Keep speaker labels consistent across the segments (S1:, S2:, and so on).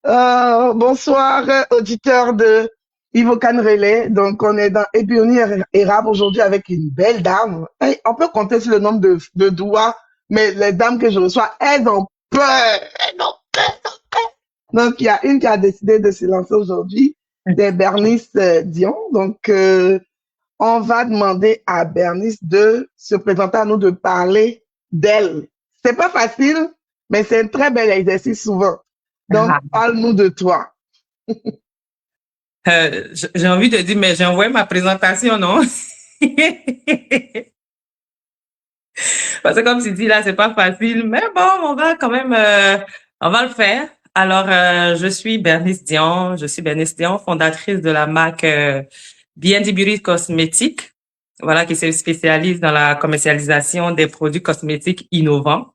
S1: Bonsoir, auditeurs de Ivocan Relais. Donc, on est dans Ébionie et Rap aujourd'hui avec une belle dame. Hey, on peut compter sur le nombre de doigts, mais les dames que je reçois, elles ont peur. Elles ont peur. Donc, il y a une qui a décidé de se lancer aujourd'hui, c'est Bernice Dion. Donc, on va demander à Bernice de se présenter à nous, de parler d'elle. C'est pas facile, mais c'est un très bel exercice souvent. Donc,
S2: Ah,
S1: parle-nous de toi.
S2: j'ai envie de dire, mais j'ai envoyé ma présentation, non? Parce que comme tu dis, là, c'est pas facile, mais bon, on va quand même, on va le faire. Alors, je suis Bernice Dion, fondatrice de la marque BND Beauty Cosmétiques, voilà, qui se spécialise dans la commercialisation des produits cosmétiques innovants.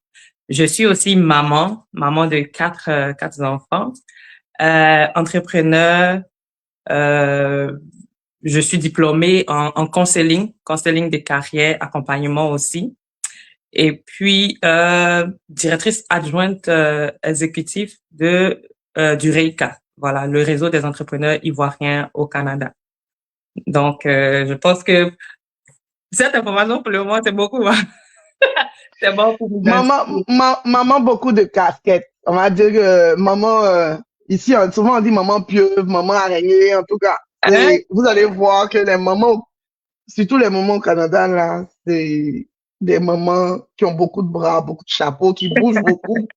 S2: Je suis aussi maman de quatre enfants, entrepreneur. Euh, je suis diplômée en counseling des carrières, accompagnement aussi. Et puis, directrice adjointe exécutive du REICA, voilà, le réseau des entrepreneurs ivoiriens au Canada. Donc, je pense que cette information, pour le moment, c'est beaucoup, hein. C'est bon pour m'identifier.
S1: Maman, beaucoup de casquettes. On va dire que maman, ici, souvent on dit maman pieuvre, maman araignée, en tout cas.
S2: Hein?
S1: Vous allez voir que les mamans, surtout les mamans au Canada, là, c'est des mamans qui ont beaucoup de bras, beaucoup de chapeaux, qui bougent beaucoup.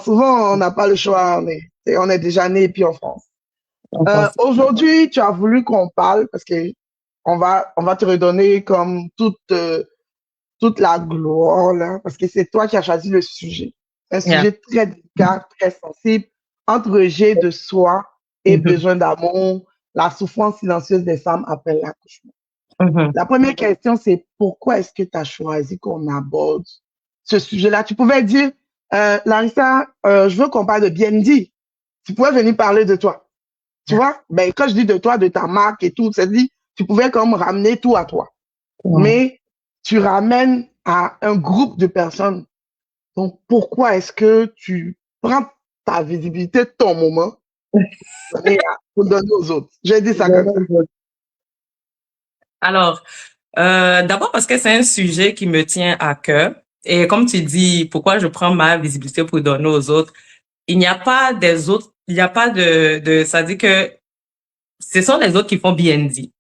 S1: Souvent, on n'a pas le choix, on est déjà né et puis en France. Aujourd'hui, tu as voulu qu'on parle parce que on va te redonner comme toute la gloire, là, parce que c'est toi qui as choisi le sujet. Un
S2: Yeah.
S1: sujet très délicat, très sensible, entre rejet de soi et
S2: Mhm.
S1: besoin d'amour, la souffrance silencieuse des femmes après l'accouchement.
S2: Mhm.
S1: La première question, c'est pourquoi est-ce que tu as choisi qu'on aborde ce sujet-là? Tu pouvais dire, Larissa, je veux qu'on parle de BND. Tu pouvais venir parler de toi. Tu vois? Ben, quand je dis de toi, de ta marque et tout, c'est dit, tu pouvais comme ramener tout à toi.
S2: Ouais.
S1: Mais tu ramènes à un groupe de personnes. Donc, pourquoi est-ce que tu prends ta visibilité, ton moment, pour donner aux autres? J'ai dit ça comme ça.
S2: Alors, d'abord parce que c'est un sujet qui me tient à cœur. Et comme tu dis, pourquoi je prends ma visibilité pour donner aux autres? Il n'y a pas des autres, il n'y a pas ça dit que ce sont les autres qui font BND.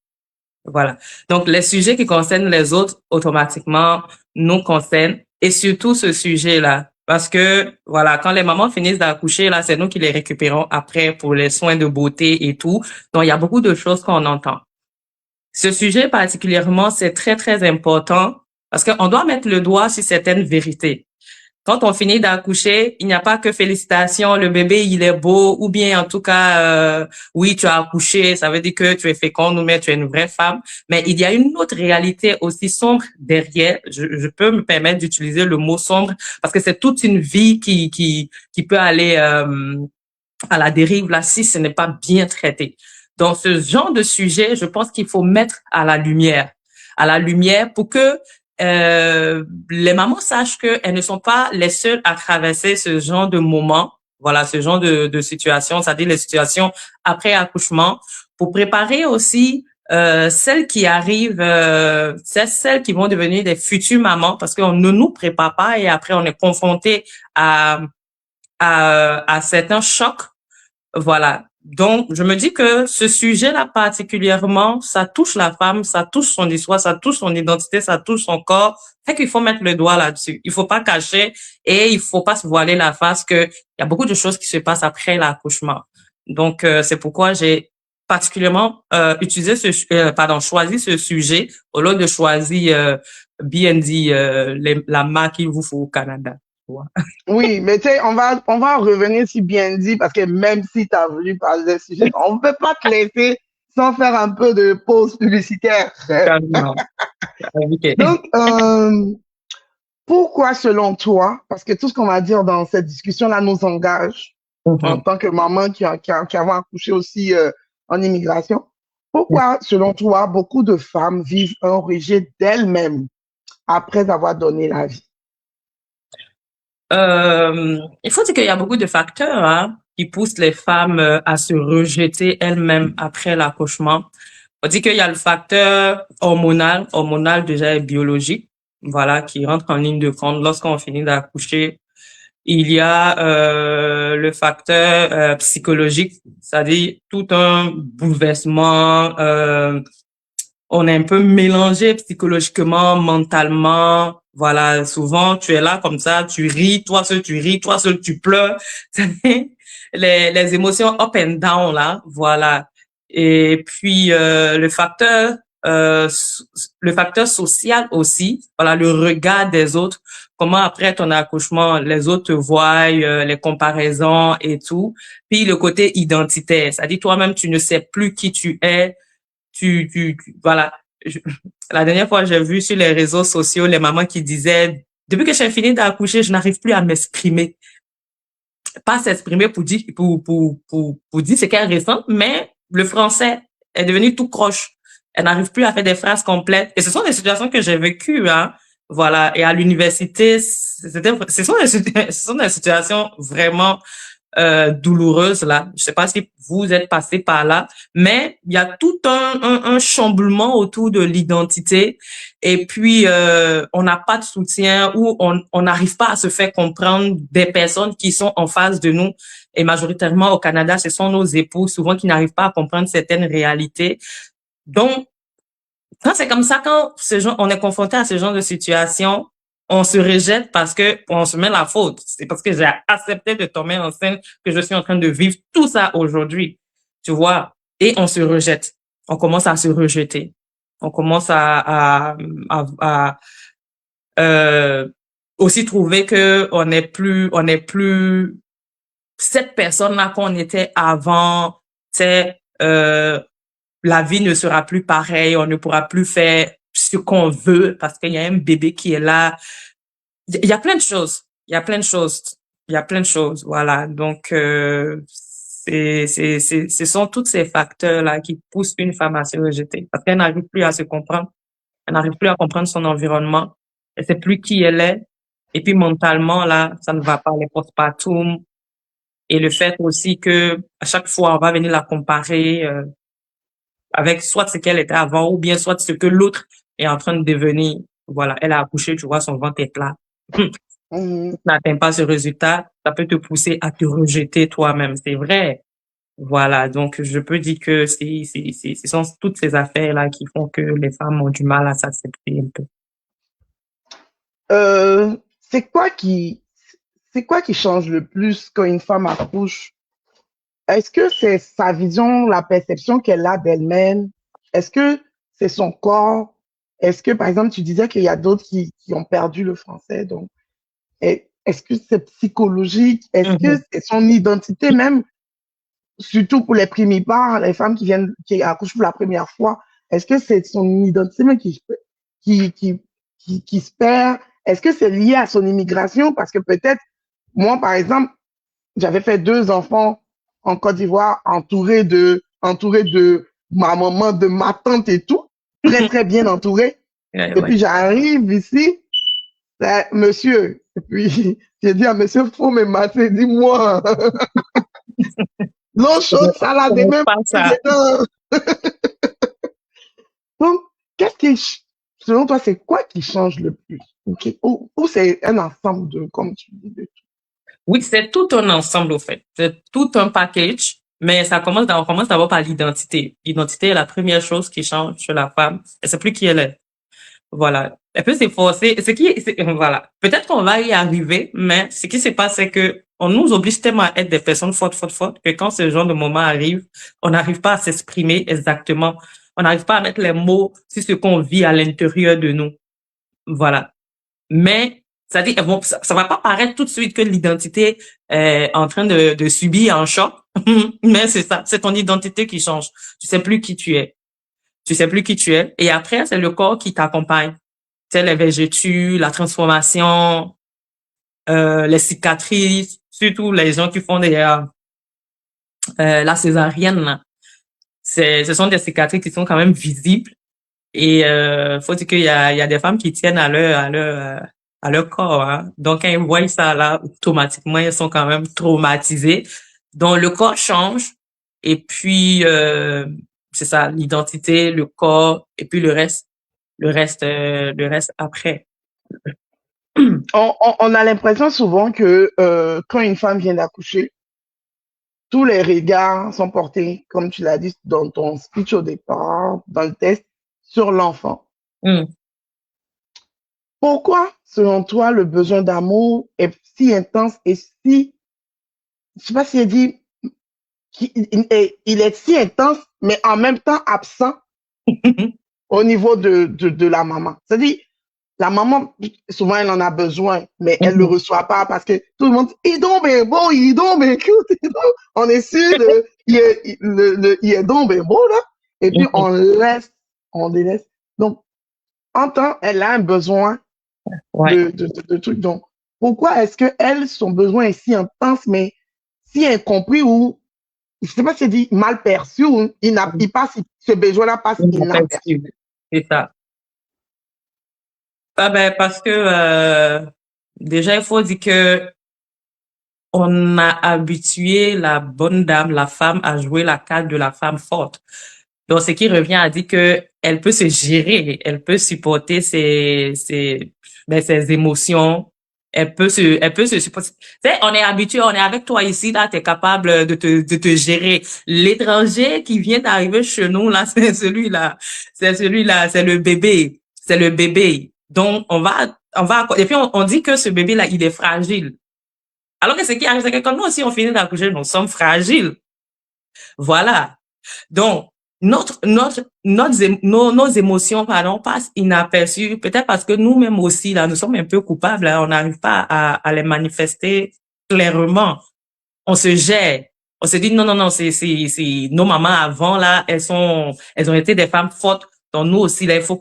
S2: Voilà. Donc, les sujets qui concernent les autres, automatiquement, nous concernent. Et surtout ce sujet-là. Parce que, voilà, quand les mamans finissent d'accoucher, là, c'est nous qui les récupérons après pour les soins de beauté et tout. Donc, il y a beaucoup de choses qu'on entend. Ce sujet particulièrement, c'est très, très important parce qu'on doit mettre le doigt sur certaines vérités. Quand on finit d'accoucher, il n'y a pas que félicitations, le bébé, il est beau, ou bien en tout cas, oui, tu as accouché, ça veut dire que tu es féconde, ou bien tu es une vraie femme. Mais il y a une autre réalité aussi sombre derrière. Je peux me permettre d'utiliser le mot sombre parce que c'est toute une vie qui peut aller à la dérive là si ce n'est pas bien traité. Donc, ce genre de sujet, je pense qu'il faut mettre à la lumière pour que les mamans sachent qu'elles ne sont pas les seules à traverser ce genre de moment, voilà, ce genre de situation, c'est-à-dire les situations après accouchement, pour préparer aussi celles qui arrivent, celles qui vont devenir des futures mamans, parce qu'on ne nous prépare pas et après on est confronté à certains chocs, voilà. Donc, je me dis que ce sujet-là particulièrement, ça touche la femme, ça touche son histoire, ça touche son identité, ça touche son corps. Fait qu'il faut mettre le doigt là-dessus. Il faut pas cacher et il faut pas se voiler la face que il y a beaucoup de choses qui se passent après l'accouchement. Donc, c'est pourquoi j'ai particulièrement choisi ce sujet au lieu de choisir BND, la marque qu'il vous faut au Canada.
S1: Oui, mais tu sais, on va en revenir si bien dit, parce que même si tu as voulu parler de sujet, on ne peut pas te laisser sans faire un peu de pause publicitaire.
S2: Carrément. Ok.
S1: Donc, pourquoi selon toi, parce que tout ce qu'on va dire dans cette discussion-là nous engage en
S2: Mhm.
S1: tant que maman qui avons accouché aussi en immigration, pourquoi selon toi beaucoup de femmes vivent un rejet d'elles-mêmes après avoir donné la vie?
S2: Il faut dire qu'il y a beaucoup de facteurs hein, qui poussent les femmes à se rejeter elles-mêmes après l'accouchement. On dit qu'il y a le facteur hormonal déjà et biologique, voilà, qui rentre en ligne de compte lorsqu'on finit d'accoucher. Il y a le facteur psychologique, c'est-à-dire tout un bouleversement. On est un peu mélangé psychologiquement, mentalement. Voilà, souvent tu es là comme ça, tu ris, toi seul tu ris, toi seul tu pleures. Les émotions up and down là, voilà. Et puis euh, le facteur social aussi, voilà, le regard des autres. Comment après ton accouchement les autres te voient, les comparaisons et tout. Puis le côté identitaire, c'est-à-dire toi-même tu ne sais plus qui tu es voilà. Je- la dernière fois, j'ai vu sur les réseaux sociaux les mamans qui disaient, depuis que j'ai fini d'accoucher, je n'arrive plus à m'exprimer. Pas s'exprimer pour dire ce qu'elle ressent, mais le français est devenu tout croche. Elle n'arrive plus à faire des phrases complètes. Et ce sont des situations que j'ai vécues, hein. Voilà. Et à l'université, ce sont des situations vraiment douloureuse là. Je sais pas si vous êtes passé par là, mais il y a tout un chamboulement autour de l'identité et puis on n'a pas de soutien ou on n'arrive pas à se faire comprendre des personnes qui sont en face de nous. Et majoritairement au Canada, ce sont nos époux souvent qui n'arrivent pas à comprendre certaines réalités. Donc, quand c'est comme ça, quand on est confronté à ce genre de situation, on se rejette parce que on se met la faute. C'est parce que j'ai accepté de tomber enceinte que je suis en train de vivre tout ça aujourd'hui. Tu vois? Et on se rejette. On commence à se rejeter. On commence à euh, aussi trouver que on n'est plus cette personne-là qu'on était avant. C'est la vie ne sera plus pareille, on ne pourra plus faire ce qu'on veut parce qu'il y a un bébé qui est là. Il y a plein de choses. Il y a plein de choses. Il y a plein de choses. Voilà. Donc, ce sont tous ces facteurs-là qui poussent une femme à se rejeter parce qu'elle n'arrive plus à se comprendre. Elle n'arrive plus à comprendre son environnement. Elle sait plus qui elle est. Et puis, mentalement, là, ça ne va pas. Les postpartum et le fait aussi que à chaque fois, on va venir la comparer, avec soit ce qu'elle était avant ou bien soit ce que l'autre est en train de devenir. Voilà, elle a accouché, tu vois, son ventre est plat.
S1: Mhm.
S2: N'atteins pas ce résultat, ça peut te pousser à te rejeter toi-même. C'est vrai. Voilà, donc je peux dire que ce sont toutes ces affaires-là qui font que les femmes ont du mal à s'accepter un peu.
S1: Euh, c'est quoi qui, c'est quoi qui change le plus quand une femme accouche? Est-ce que c'est sa vision, la perception qu'elle a d'elle-même? Est-ce que c'est son corps? Est-ce que, par exemple, tu disais qu'il y a d'autres qui ont perdu le français, donc, est-ce que c'est psychologique? Est-ce que
S2: Mhm.
S1: c'est son identité même, surtout pour les primipares, les femmes qui accouchent pour la première fois? Est-ce que c'est son identité même qui, qui, qui se perd? Est-ce que c'est lié à son immigration? Parce que peut-être, moi, par exemple, j'avais fait 2 enfants en Côte d'Ivoire, entouré de ma maman, de ma tante et tout, très, très bien entouré.
S2: Ouais,
S1: Et
S2: ouais.
S1: puis, j'arrive ici, monsieur, et puis, j'ai dit à monsieur, faut me masser, dis-moi, l'eau chaude,
S2: Ce
S1: salade et
S2: n'est
S1: même
S2: pas ça.
S1: ingrédients. Donc, qu'est-ce qui, selon toi, c'est quoi qui change le plus? Ok. Ou c'est un ensemble de, comme tu dis, de
S2: Oui, c'est tout un ensemble, au fait. C'est tout un package, mais on commence d'abord par l'identité. L'identité est la première chose qui change chez la femme. Elle sait plus qui elle est. Voilà. Elle peut s'efforcer. Voilà. Peut-être qu'on va y arriver, mais ce qui se passe, c'est que on nous oblige tellement à être des personnes fortes, fortes, fortes, que quand ce genre de moment arrive, on n'arrive pas à s'exprimer exactement. On n'arrive pas à mettre les mots sur ce qu'on vit à l'intérieur de nous. Voilà. Mais, c'est-à-dire, ça va pas paraître tout de suite que l'identité est en train de subir un choc. Mais c'est ça. C'est ton identité qui change. Tu sais plus qui tu es. Tu sais plus qui tu es. Et après, c'est le corps qui t'accompagne. C'est les vergetures, la transformation, les cicatrices, surtout les gens qui font la césarienne, là. Ce sont des cicatrices qui sont quand même visibles. Et faut dire qu'il y a des femmes qui tiennent à leur à leur corps, hein. Donc, quand ils voient ça là, automatiquement, ils sont quand même traumatisés. Donc, le corps change. Et puis, c'est ça, l'identité, le corps, et puis le reste après.
S1: On a l'impression souvent que quand une femme vient d'accoucher, tous les regards sont portés, comme tu l'as dit dans ton speech au départ, dans le test, sur l'enfant.
S2: Mm.
S1: Pourquoi, selon toi, le besoin d'amour est si intense et si, je sais pas si elle dit, il est si intense, mais en même temps absent au niveau de la maman. C'est-à-dire, la maman, souvent, elle en a besoin, mais elle ne le
S2: Mhm.
S1: reçoit pas parce que tout le monde dit, il est donc bien beau, il est donc bien cute. On est sûr de, il est donc bien beau, là. Et puis,
S2: Mhm.
S1: on délaisse. Donc, en temps, elle a un besoin
S2: Ouais.
S1: de trucs. Donc, pourquoi est-ce que elle, son besoin est si intense, mais si incompris ou, je sais pas si c'est dit mal perçu ou il passe, ce besoin-là passe inaperçu.
S2: Inaperçu. C'est ça. Ah ben, parce que, déjà, il faut dire que on a habitué la bonne dame, la femme, à jouer la carte de la femme forte. Donc, ce qui revient à dire que elle peut se gérer, elle peut supporter ses émotions, elle peut se supporter. Tu sais, on est habitué, on est avec toi ici, là, t'es capable de te gérer. L'étranger qui vient d'arriver chez nous, là, c'est le bébé, c'est le bébé. Donc, et puis on dit que ce bébé-là, il est fragile. Alors que ce qui arrive, c'est que quand nous aussi, on finit d'accoucher, nous sommes fragiles. Voilà. Donc, nos émotions, pardon, passent inaperçues, peut-être parce que nous-mêmes aussi, là, nous sommes un peu coupables, hein, on n'arrive pas à les manifester clairement. On se gère. On se dit, non, non, non, c'est, nos mamans avant, là, elles ont été des femmes fortes. Donc, nous aussi, là, il faut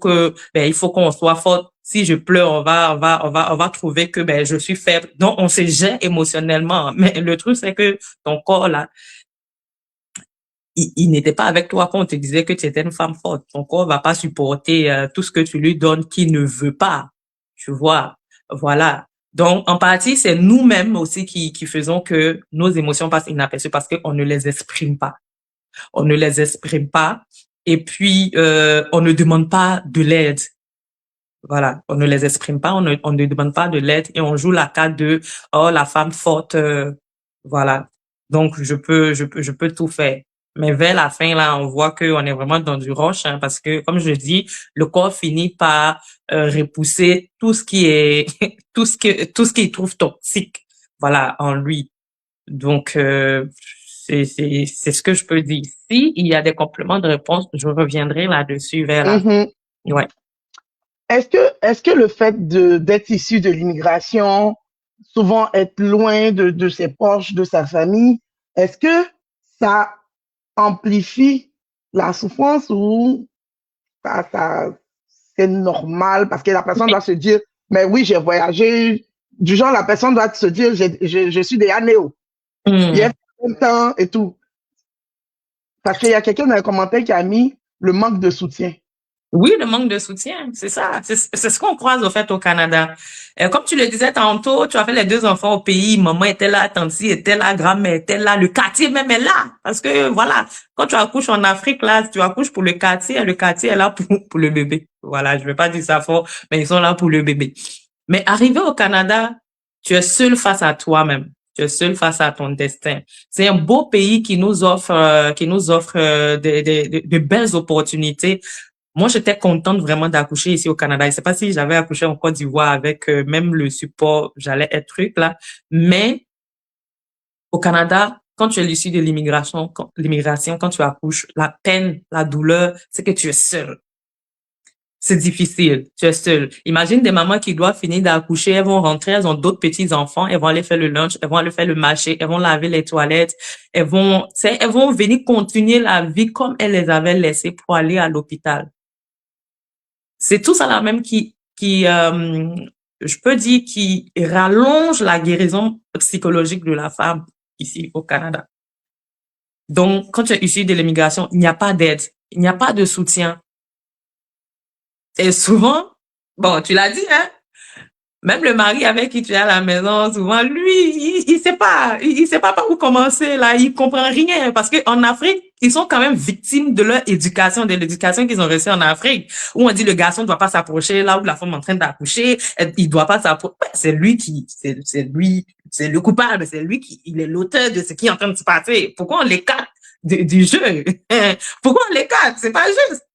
S2: qu'on soit forte. Si je pleure, on va trouver que, ben, je suis faible. Donc, on se gère émotionnellement. Mais le truc, c'est que ton corps, là, il n'était pas avec toi quand on te disait que tu étais une femme forte. Ton corps va pas supporter tout ce que tu lui donnes qu'il ne veut pas. Tu vois, voilà. Donc, en partie, c'est nous-mêmes aussi qui faisons que nos émotions passent inaperçues parce qu'on ne les exprime pas. On ne les exprime pas. Et puis, on ne demande pas de l'aide. Voilà, on ne les exprime pas, on ne demande pas de l'aide et on joue la carte de oh la femme forte, voilà. Donc je peux tout faire. Mais vers la fin là, on voit que on est vraiment dans du rush hein, parce que comme je dis, le corps finit par repousser tout ce qui est tout ce qu'il trouve toxique, voilà, en lui. Donc c'est ce que je peux dire. Si il y a des compléments de réponse, je reviendrai là-dessus vers la fin.
S1: Mhm.
S2: Ouais.
S1: Est-ce que le fait d'être issu de l'immigration, souvent être loin de ses proches, de sa famille, est-ce que ça amplifie la souffrance ou ça c'est normal parce que la personne doit se dire, mais oui, j'ai voyagé, du genre la personne doit se dire, je suis des Néo, il y a
S2: Hmm.
S1: temps et tout. Parce qu'il y a quelqu'un dans les commentaires qui a mis le manque de soutien.
S2: Oui, le manque de soutien, c'est ça. C'est ce qu'on croise au fait au Canada. Comme tu le disais tantôt, tu as fait les deux enfants au pays, maman était là, tante était là, grand-mère était là, le quartier même est là. Parce que voilà, quand tu accouches en Afrique, là, tu accouches pour le quartier est là pour le bébé. Voilà, je vais pas dire ça fort, mais ils sont là pour le bébé. Mais arrivé au Canada, tu es seul face à toi-même. Tu es seul face à ton destin. C'est un beau pays qui nous offre de belles opportunités. Moi, j'étais contente vraiment d'accoucher ici au Canada. Je sais pas si j'avais accouché en Côte d'Ivoire avec même le support, j'allais être truc là. Mais au Canada, quand tu es issu de l'immigration, quand tu accouches, la peine, la douleur, c'est que tu es seul. C'est difficile. Tu es seul. Imagine des mamans qui doivent finir d'accoucher, elles vont rentrer, elles ont d'autres petits enfants, elles vont aller faire le lunch, elles vont aller faire le marché, elles vont laver les toilettes, elles vont venir continuer la vie comme elles les avaient laissées pour aller à l'hôpital. C'est tout ça là même je peux dire, qui rallonge la guérison psychologique de la femme ici au Canada. Donc, quand tu es issu de l'immigration, il n'y a pas d'aide, il n'y a pas de soutien. Et souvent, bon, tu l'as dit, hein, Même le mari avec qui tu es à la maison, souvent, lui, il sait pas, il sait pas par où commencer, là, il comprend rien. Parce que en Afrique, ils sont quand même victimes de leur éducation, de l'éducation qu'ils ont reçue en Afrique, où on dit le garçon ne doit pas s'approcher là où la femme est en train d'accoucher, il doit pas s'approcher. C'est lui c'est lui, c'est le coupable, c'est lui qui, il est l'auteur de ce qui est en train de se passer. Pourquoi on l'écarte du jeu? Pourquoi on l'écarte? C'est pas juste.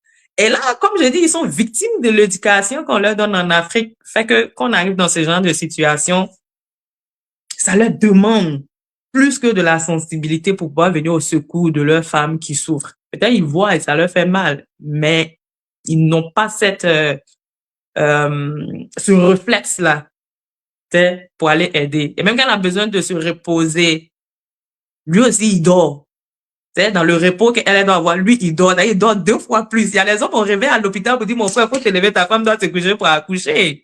S2: Et là, comme je dis, ils sont victimes de l'éducation qu'on leur donne en Afrique. Fait que qu'on arrive dans ce genre de situation, ça leur demande plus que de la sensibilité pour pouvoir venir au secours de leurs femmes qui souffrent. Peut-être ils voient et ça leur fait mal, mais ils n'ont pas ce réflexe-là pour aller aider. Et même quand elle a besoin de se reposer, lui aussi, il dort. Dans le repos qu'elle doit avoir, lui, il dort 2 fois plus. Il y a les hommes qui ont rêvé à l'hôpital pour dire, mon frère, faut te lever, ta femme doit se coucher pour accoucher.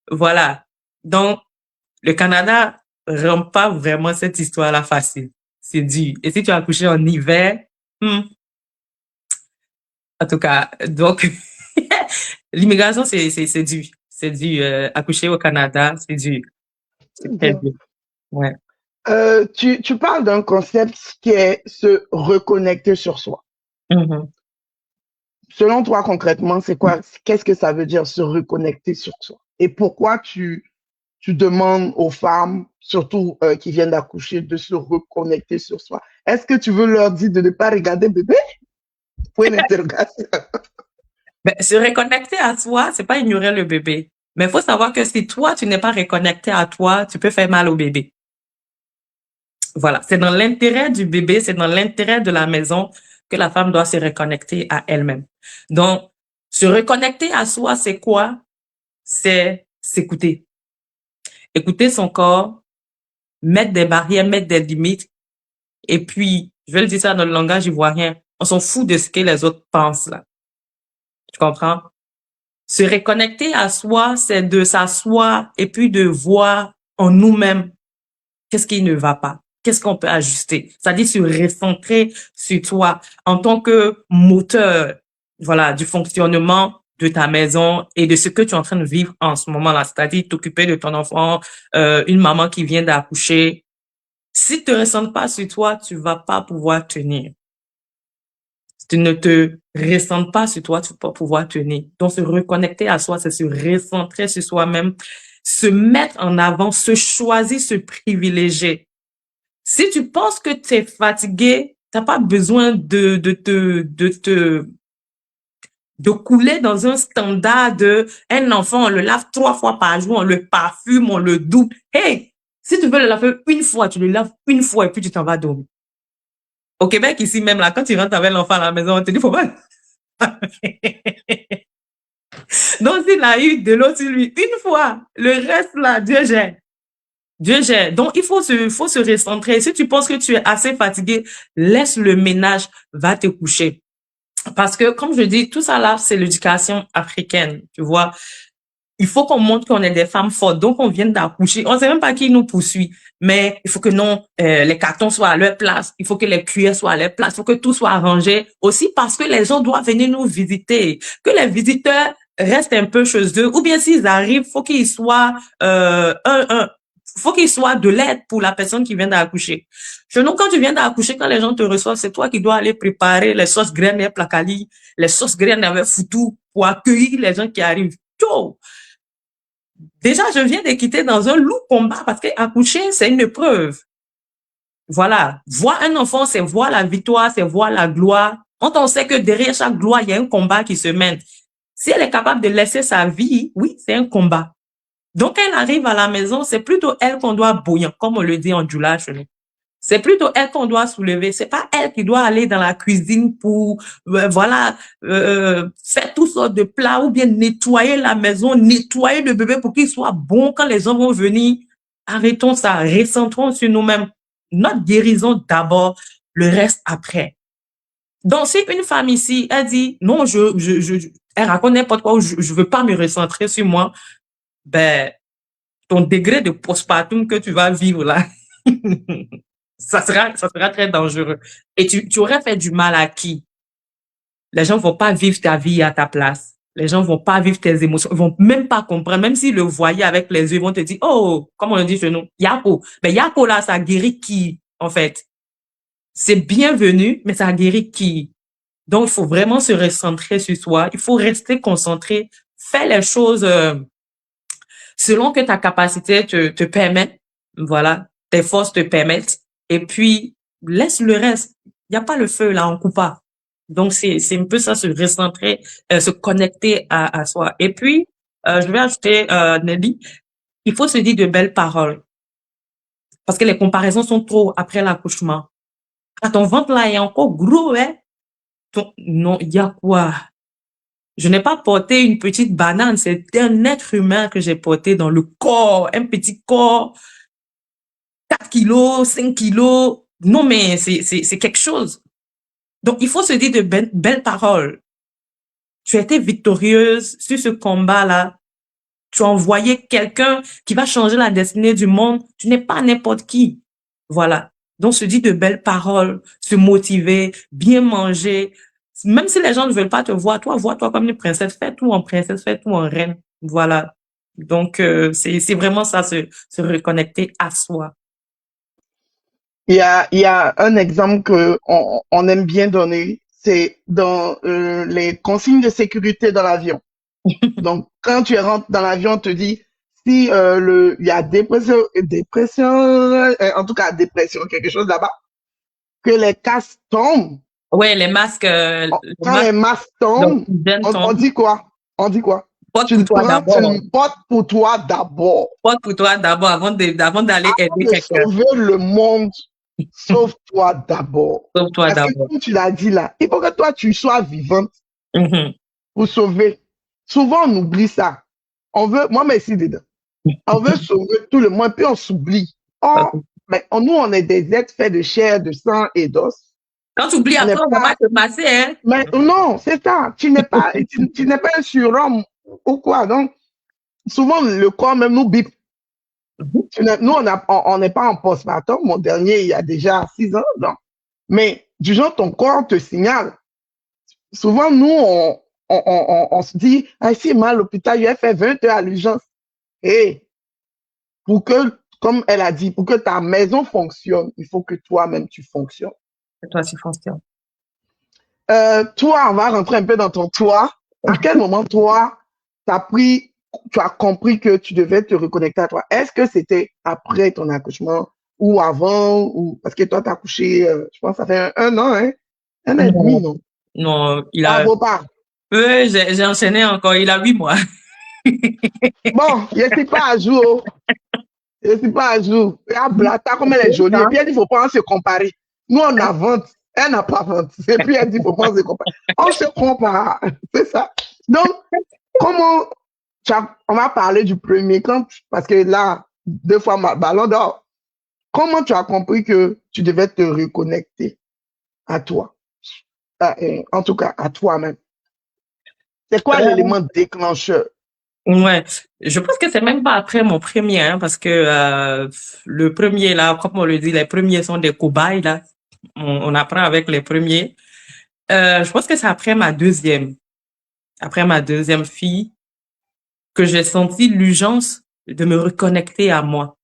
S2: Voilà. Donc, le Canada rend pas vraiment cette histoire-là facile. C'est dur. Et si tu as accouché en hiver, en tout cas, donc, l'immigration, c'est dur. C'est dur. Accoucher au Canada, c'est dur. C'est très dur. Ouais.
S1: Tu parles d'un concept qui est se reconnecter sur soi.
S2: Mhm.
S1: Selon toi, concrètement, c'est quoi? Qu'est-ce que ça veut dire se reconnecter sur soi? Et pourquoi tu demandes aux femmes, surtout qui viennent d'accoucher, de se reconnecter sur soi? Est-ce que tu veux leur dire de ne pas regarder bébé? Point d'interrogation.
S2: Ben, se reconnecter à soi, c'est pas ignorer le bébé. Mais il faut savoir que si toi, tu n'es pas reconnecté à toi, tu peux faire mal au bébé. Voilà. C'est dans l'intérêt du bébé, c'est dans l'intérêt de la maison que la femme doit se reconnecter à elle-même. Donc, se reconnecter à soi, c'est quoi? C'est s'écouter. Écouter son corps, mettre des barrières, mettre des limites. Et puis, je vais le dire ça dans le langage ivoirien, on s'en fout de ce que les autres pensent, là. Tu comprends? Se reconnecter à soi, c'est de s'asseoir et puis de voir en nous-mêmes qu'est-ce qui ne va pas, qu'est-ce qu'on peut ajuster. C'est-à-dire se recentrer sur toi en tant que moteur, voilà, du fonctionnement de ta maison et de ce que tu es en train de vivre en ce moment-là. C'est-à-dire t'occuper de ton enfant, une maman qui vient d'accoucher. Si tu te ressens pas sur toi, tu vas pas pouvoir tenir. Si tu ne te ressens pas sur toi, tu vas pas pouvoir tenir. Donc, se reconnecter à soi, c'est se recentrer sur soi-même, se mettre en avant, se choisir, se privilégier. Si tu penses que tu es fatigué, t'as pas besoin de couler dans un standard de un enfant, on le lave 3 fois par jour, on le parfume, on le double. Hey, si tu veux le laver une fois, tu le laves une fois et puis tu t'en vas dormir. Au Québec, ici même, là, quand tu rentres avec l'enfant à la maison, on te dit, faut pas. Donc, s'il a eu de l'eau sur lui une fois, le reste là, Dieu gère. Dieu gère. Donc, il faut se recentrer. Si tu penses que tu es assez fatigué, laisse le ménage, va te coucher. Parce que, comme je dis, tout ça là, c'est l'éducation africaine, tu vois. Il faut qu'on montre qu'on est des femmes fortes. Donc, on vient d'accoucher. On sait même pas qui nous poursuit. Mais il faut que les cartons soient à leur place. Il faut que les cuillères soient à leur place. Il faut que tout soit arrangé. Aussi parce que les gens doivent venir nous visiter. Que les visiteurs restent un peu chez eux. Ou bien s'ils arrivent, faut qu'ils soient, faut qu'ils soient de l'aide pour la personne qui vient d'accoucher. Chez nous, quand tu viens d'accoucher, quand les gens te reçoivent, c'est toi qui dois aller préparer les sauces graines et placali, les sauces graines avec foutou pour accueillir les gens qui arrivent. Tchou! Déjà, je viens de quitter dans un lourd combat parce que accoucher, c'est une épreuve. Voilà. Voir un enfant, c'est voir la victoire, c'est voir la gloire. Quand on sait que derrière chaque gloire, il y a un combat qui se mène. Si elle est capable de laisser sa vie, oui, c'est un combat. Donc, elle arrive à la maison, c'est plutôt elle qu'on doit bouillir, comme on le dit en djoula chez nous. C'est plutôt elle qu'on doit soulever. C'est pas elle qui doit aller dans la cuisine pour, faire toutes sortes de plats ou bien nettoyer la maison, nettoyer le bébé pour qu'il soit bon quand les gens vont venir. Arrêtons ça, recentrons sur nous-mêmes. Notre guérison d'abord, le reste après. Donc, si une femme ici, elle dit, non, elle raconte n'importe quoi ou je veux pas me recentrer sur moi, ben, ton degré de postpartum que tu vas vivre là, ça sera très dangereux. Et tu aurais fait du mal à qui? Les gens vont pas vivre ta vie à ta place. Les gens vont pas vivre tes émotions, ils vont même pas comprendre, même s'ils le voyaient avec les yeux, ils vont te dire, oh, comme on le dit chez nous, Yako. Mais Yako là, ça guérit qui, en fait? C'est bienvenu, mais ça guérit qui? Donc, il faut vraiment se recentrer sur soi. Il faut rester concentré. Fais les choses selon que ta capacité te permet. Voilà, tes forces te permettent. Et puis, laisse le reste. Il n'y a pas le feu là, on coupe pas. Donc, c'est un peu ça, se recentrer, se connecter à soi. Et puis, je vais ajouter, Nelly, il faut se dire de belles paroles. Parce que les comparaisons sont trop après l'accouchement. Ah, ton ventre là est encore gros, hein? Non, il y a quoi? Je n'ai pas porté une petite banane, c'est un être humain que j'ai porté dans le corps, un petit corps, 4 kilos, 5 kilos. Non, mais c'est quelque chose. Donc, il faut se dire de belles paroles. Tu as été victorieuse sur ce combat-là. Tu as envoyé quelqu'un qui va changer la destinée du monde. Tu n'es pas n'importe qui. Voilà. Donc, se dire de belles paroles, se motiver, bien manger. Même si les gens ne veulent pas te voir, toi, vois-toi comme une princesse. Fais tout en princesse, fais tout en reine. Voilà. Donc, c'est vraiment ça, se reconnecter à soi.
S1: Il y a un exemple que on aime bien donner, c'est dans les consignes de sécurité dans l'avion. Donc, quand tu rentres dans l'avion, on te dit si il y a dépression, en tout cas dépression, quelque chose là-bas, que les casques tombent.
S2: Ouais, les masques, les
S1: Quand les
S2: masques
S1: masques tombent,
S2: d'oxygène
S1: on
S2: tombent.
S1: dit quoi? On dit quoi?
S2: Porte
S1: Tu
S2: pour
S1: le
S2: toi
S1: prends, tu
S2: d'abord.
S1: le portes pour toi d'abord.
S2: Porte pour toi d'abord avant d'aller
S1: Avant
S2: aider
S1: de
S2: quelqu'un.
S1: sauver le monde, sauve-toi d'abord.
S2: Sauve-toi
S1: Parce que
S2: d'abord.
S1: comme tu l'as dit là, il faut que toi, tu sois vivante
S2: Mhm.
S1: pour sauver. Souvent, on oublie ça. On veut, moi, merci dedans. On veut sauver tout le monde, puis on s'oublie. Oh, mais nous, on est des êtres faits de chair, de sang et d'os.
S2: Quand tu oublies
S1: On n'est
S2: après, on va
S1: pas,
S2: pas te masser, hein.
S1: mais non, c'est ça. Tu n'es pas un surhomme ou quoi. Donc, souvent, le corps même nous bip.
S2: Mhm.
S1: Nous, on n'est pas en postpartum. Mon dernier, il y a déjà 6 ans. Donc. Mais du genre, ton corps te signale. Souvent, nous, on se dit, ah, si mal à l'hôpital, il a fait 20 heures à l'urgence. Et pour que, comme elle a dit, pour que ta maison fonctionne, il faut que toi-même, tu fonctionnes.
S2: C'est toi, tu fonctionnes.
S1: Toi, on va rentrer un peu dans ton toi. À quel moment, toi, tu as compris que tu devais te reconnecter à toi? Est-ce que c'était après ton accouchement ou avant? Ou parce que toi, tu as accouché, je pense, ça fait un an, hein? Un an et demi,
S2: Non,
S1: non?
S2: non,
S1: Bravo, pas.
S2: j'ai enchaîné encore, il a 8 mois.
S1: Bon, je ne suis pas à jour. Je ne suis pas à jour. Regarde, Blata, comme elle est jolie. Et puis, elle dit, il ne faut pas se comparer. Nous, on a vente. Elle n'a pas vente. Et puis, elle dit, il ne faut pas se comparer. On se compare. C'est ça. Donc, comment, on va parler du premier, parce que là, 2 fois ballon d'or. Comment tu as compris que tu devais te reconnecter à toi? En tout cas, à toi-même. C'est quoi l'élément déclencheur?
S2: Ouais, je pense que c'est même pas après mon premier, hein, parce que le premier là, comme on le dit, les premiers sont des cobayes là. On apprend avec les premiers. Je pense que c'est après ma deuxième fille, que j'ai senti l'urgence de me reconnecter à moi,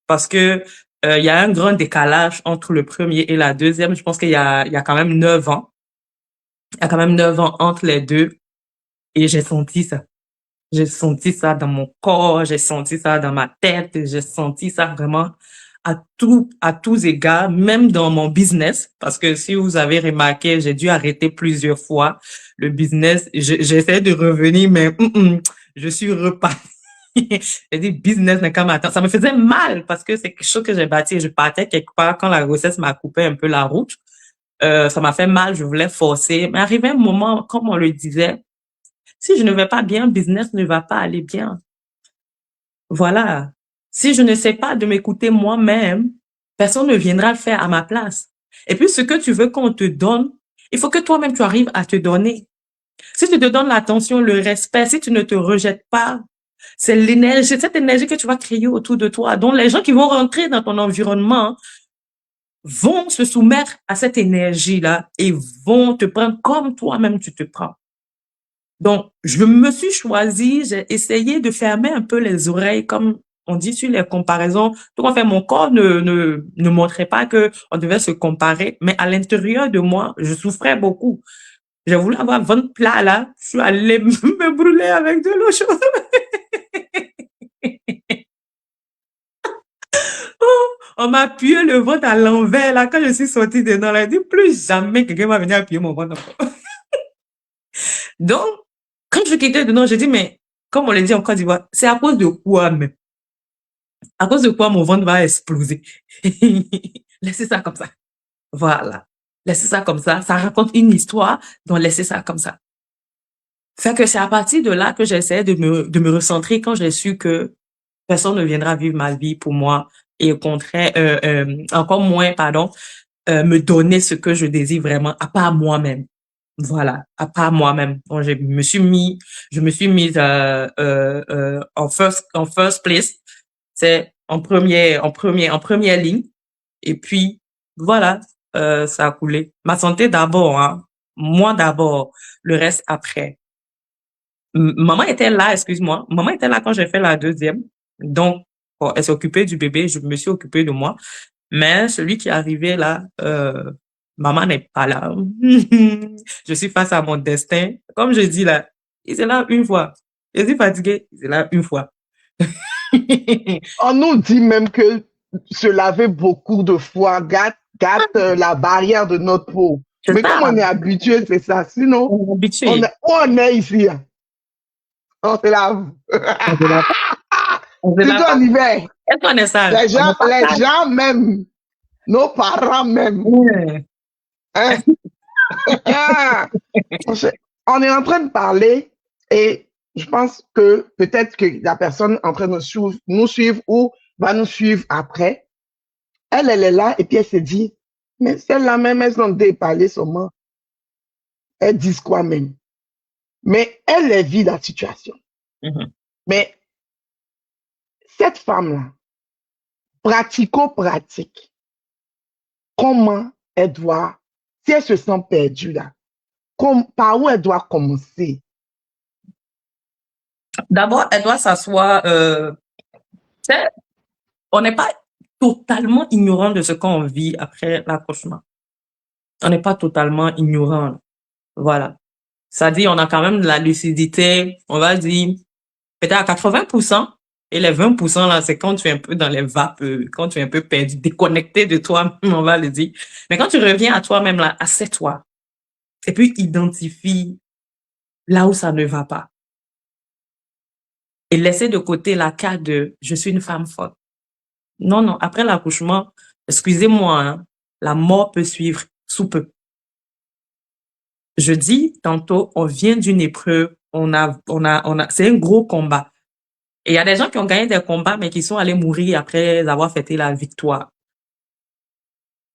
S2: parce que il y a un grand décalage entre le premier et la deuxième. Je pense il y a quand même 9 ans. Il y a quand même 9 ans entre les deux, et j'ai senti ça. J'ai senti ça dans mon corps, j'ai senti ça dans ma tête, j'ai senti ça vraiment à tous égards, même dans mon business, parce que si vous avez remarqué, j'ai dû arrêter plusieurs fois le business. J'essaie de revenir, mais je suis repartie. J'ai dit business n'est qu'à m'attendre. Ça me faisait mal parce que c'est quelque chose que j'ai bâti. Je partais quelque part quand la grossesse m'a coupé un peu la route. Ça m'a fait mal, je voulais forcer. Mais arrivé un moment, comme on le disait, si je ne vais pas bien, business ne va pas aller bien. Voilà. Si je ne sais pas de m'écouter moi-même, personne ne viendra le faire à ma place. Et puis, ce que tu veux qu'on te donne, il faut que toi-même tu arrives à te donner. Si tu te donnes l'attention, le respect, si tu ne te rejettes pas, c'est l'énergie, cette énergie que tu vas créer autour de toi. Donc, les gens qui vont rentrer dans ton environnement vont se soumettre à cette énergie-là et vont te prendre comme toi-même tu te prends. Donc, je me suis choisie, j'ai essayé de fermer un peu les oreilles, comme on dit sur les comparaisons. Tout en fait, mon corps ne montrait pas que on devait se comparer, mais à l'intérieur de moi, je souffrais beaucoup. J'ai voulu avoir 20 plats là, je suis allée me brûler avec de l'eau chaude. On m'a appuyé le ventre à l'envers là, quand je suis sortie dedans là, j'ai dit plus jamais quelqu'un va venir appuyer mon ventre encore. Donc, quand je quittais dedans, j'ai dit, mais, comme on le dit en Côte d'Ivoire, c'est à cause de quoi même? À cause de quoi mon ventre va exploser? Laissez ça comme ça. Voilà. Laissez ça comme ça. Ça raconte une histoire, donc laissez ça comme ça. Fait que c'est à partir de là que j'essayais de me recentrer quand j'ai su que personne ne viendra vivre ma vie pour moi et au contraire, encore moins, pardon, me donner ce que je désire vraiment, à part moi-même. Voilà, à part moi-même. Donc, je me suis mise en first place, c'est en première ligne. Et puis voilà, ça a coulé. Ma santé d'abord, hein. Moi d'abord, le reste après. Maman était là, excuse-moi. Maman était là quand j'ai fait la deuxième. Donc, bon, elle s'est occupée du bébé, je me suis occupée de moi. Mais celui qui est arrivé là, maman n'est pas là. Je suis face à mon destin. Comme je dis là, il est là une fois. Je suis fatiguée, il est là une fois.
S1: On nous dit même que se laver beaucoup de fois gâte la barrière de notre peau.
S2: C'est
S1: Mais comme
S2: ça,
S1: on est habitué, c'est ça. Sinon,
S2: on est habitué.
S1: on est ici, hein. On se lave.
S2: On se lave pas. On se lave
S1: Surtout
S2: pas.
S1: en hiver.
S2: Est-ce qu'on est sale? On n'est pas
S1: Les
S2: sale.
S1: gens même, nos parents même,
S2: Ouais.
S1: hein. Ah, on est en train de parler et je pense que peut-être que la personne en train de nous suivre ou va nous suivre après, elle est là et puis elle se dit, mais celle-là même, elles ont déparlé seulement. Elles disent quoi même? Mais elle vit la situation.
S2: Mhm.
S1: Mais cette femme-là, pratico-pratique, comment elle doit, si elle se sent perdue là, par où elle doit commencer?
S2: D'abord, elle doit s'asseoir. Tu sais, on n'est pas totalement ignorant de ce qu'on vit après l'accouchement. On n'est pas totalement ignorant. Voilà. Ça dit, on a quand même de la lucidité, on va dire, peut-être à 80%. Et les 20% là, c'est quand tu es un peu dans les vapes, quand tu es un peu perdu, déconnecté de toi, on va le dire. Mais quand tu reviens à toi-même là, assieds-toi. Et puis, identifie là où ça ne va pas. Et laisser de côté la carte de je suis une femme forte. Non, non, après l'accouchement, excusez-moi, hein, la mort peut suivre sous peu. Je dis tantôt, on vient d'une épreuve, c'est un gros combat. Et il y a des gens qui ont gagné des combats, mais qui sont allés mourir après avoir fêté la victoire.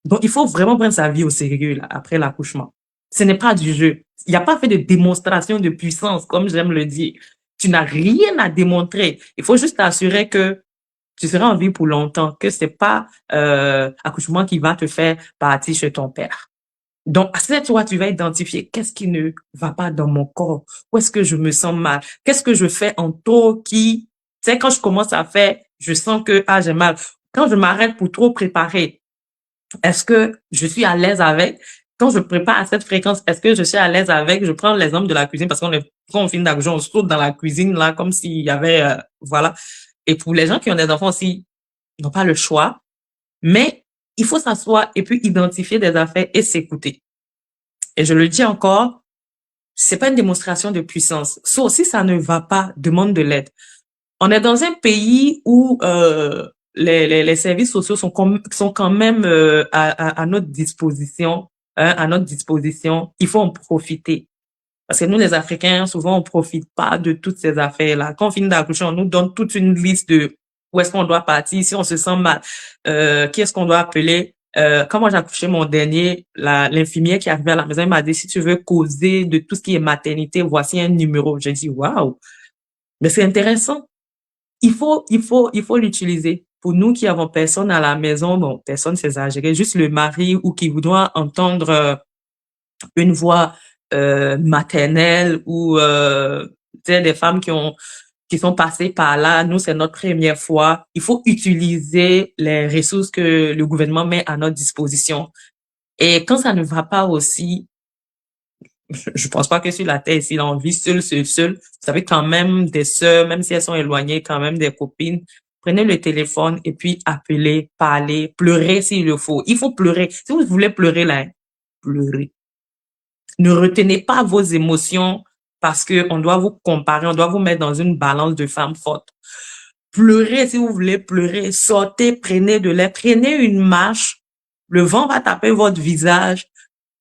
S2: Donc, il faut vraiment prendre sa vie au sérieux, là, après l'accouchement. Ce n'est pas du jeu. Il n'y a pas fait de démonstration de puissance, comme j'aime le dire. Tu n'as rien à démontrer. Il faut juste t'assurer que tu seras en vie pour longtemps, que c'est pas accouchement qui va te faire partir chez ton père. Donc, à cette toi, tu vas identifier qu'est-ce qui ne va pas dans mon corps, où est-ce que je me sens mal, qu'est-ce que je fais en taux qui, tu sais, quand je commence à faire, je sens que, ah, j'ai mal. Quand je m'arrête pour trop préparer, est-ce que je suis à l'aise avec? Quand je prépare à cette fréquence, est-ce que je suis à l'aise avec? Je prends l'exemple de la cuisine parce quand on finit d'accoucher, on saute dans la cuisine, là, comme s'il y avait, voilà. Et pour les gens qui ont des enfants aussi, ils n'ont pas le choix, mais il faut s'asseoir et puis identifier des affaires et s'écouter. Et je le dis encore, c'est pas une démonstration de puissance. Sauf si ça ne va pas, demande de l'aide. On est dans un pays où les services sociaux sont quand même à notre disposition, hein, à notre disposition. Il faut en profiter. Parce que nous, les Africains, souvent, on profite pas de toutes ces affaires-là. Quand on finit d'accoucher, on nous donne toute une liste de où est-ce qu'on doit partir, si on se sent mal, qui est-ce qu'on doit appeler. Quand moi j'ai accouché mon dernier, l'infirmière qui arrivait à la maison, elle m'a dit, si tu veux causer de tout ce qui est maternité, voici un numéro. J'ai dit, waouh, mais c'est intéressant. Il faut l'utiliser. Pour nous qui avons personne à la maison, bon, personne sait exagérer, juste le mari ou qui voudra entendre une voix maternelle ou tu sais, des femmes qui sont passées par là. Nous, c'est notre première fois. Il faut utiliser les ressources que le gouvernement met à notre disposition. Et quand ça ne va pas aussi, je pense pas que sur la terre, s'il a envie seul, vous savez quand même des sœurs, même si elles sont éloignées, quand même des copines, prenez le téléphone et puis appelez, parlez, pleurez s'il le faut. Il faut pleurer. Si vous voulez pleurer là, pleurez. Ne retenez pas vos émotions parce que on doit vous comparer, on doit vous mettre dans une balance de femmes fortes. Pleurez si vous voulez pleurer, sortez, prenez de l'air, prenez une marche, le vent va taper votre visage,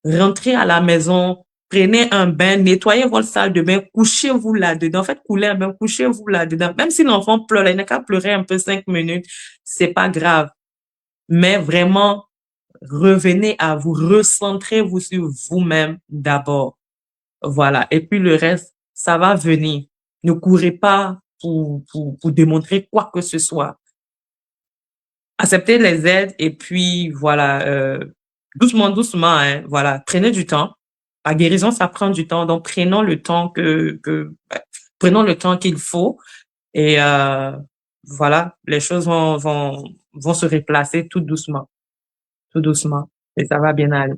S2: rentrez à la maison, prenez un bain, nettoyez votre salle de bain, couchez-vous là-dedans, faites couler un bain, couchez-vous là-dedans. Même si l'enfant pleure, il n'a qu'à pleurer un peu 5 minutes, c'est pas grave. Mais vraiment, revenez à vous, recentrez-vous sur vous-même d'abord. Voilà. Et puis le reste, ça va venir. Ne courez pas pour démontrer quoi que ce soit. Acceptez les aides et puis voilà, doucement, doucement, hein, voilà. Prenez du temps. La guérison, ça prend du temps. Donc, prenons le temps prenons le temps qu'il faut et voilà, les choses vont se replacer tout doucement et ça va bien aller.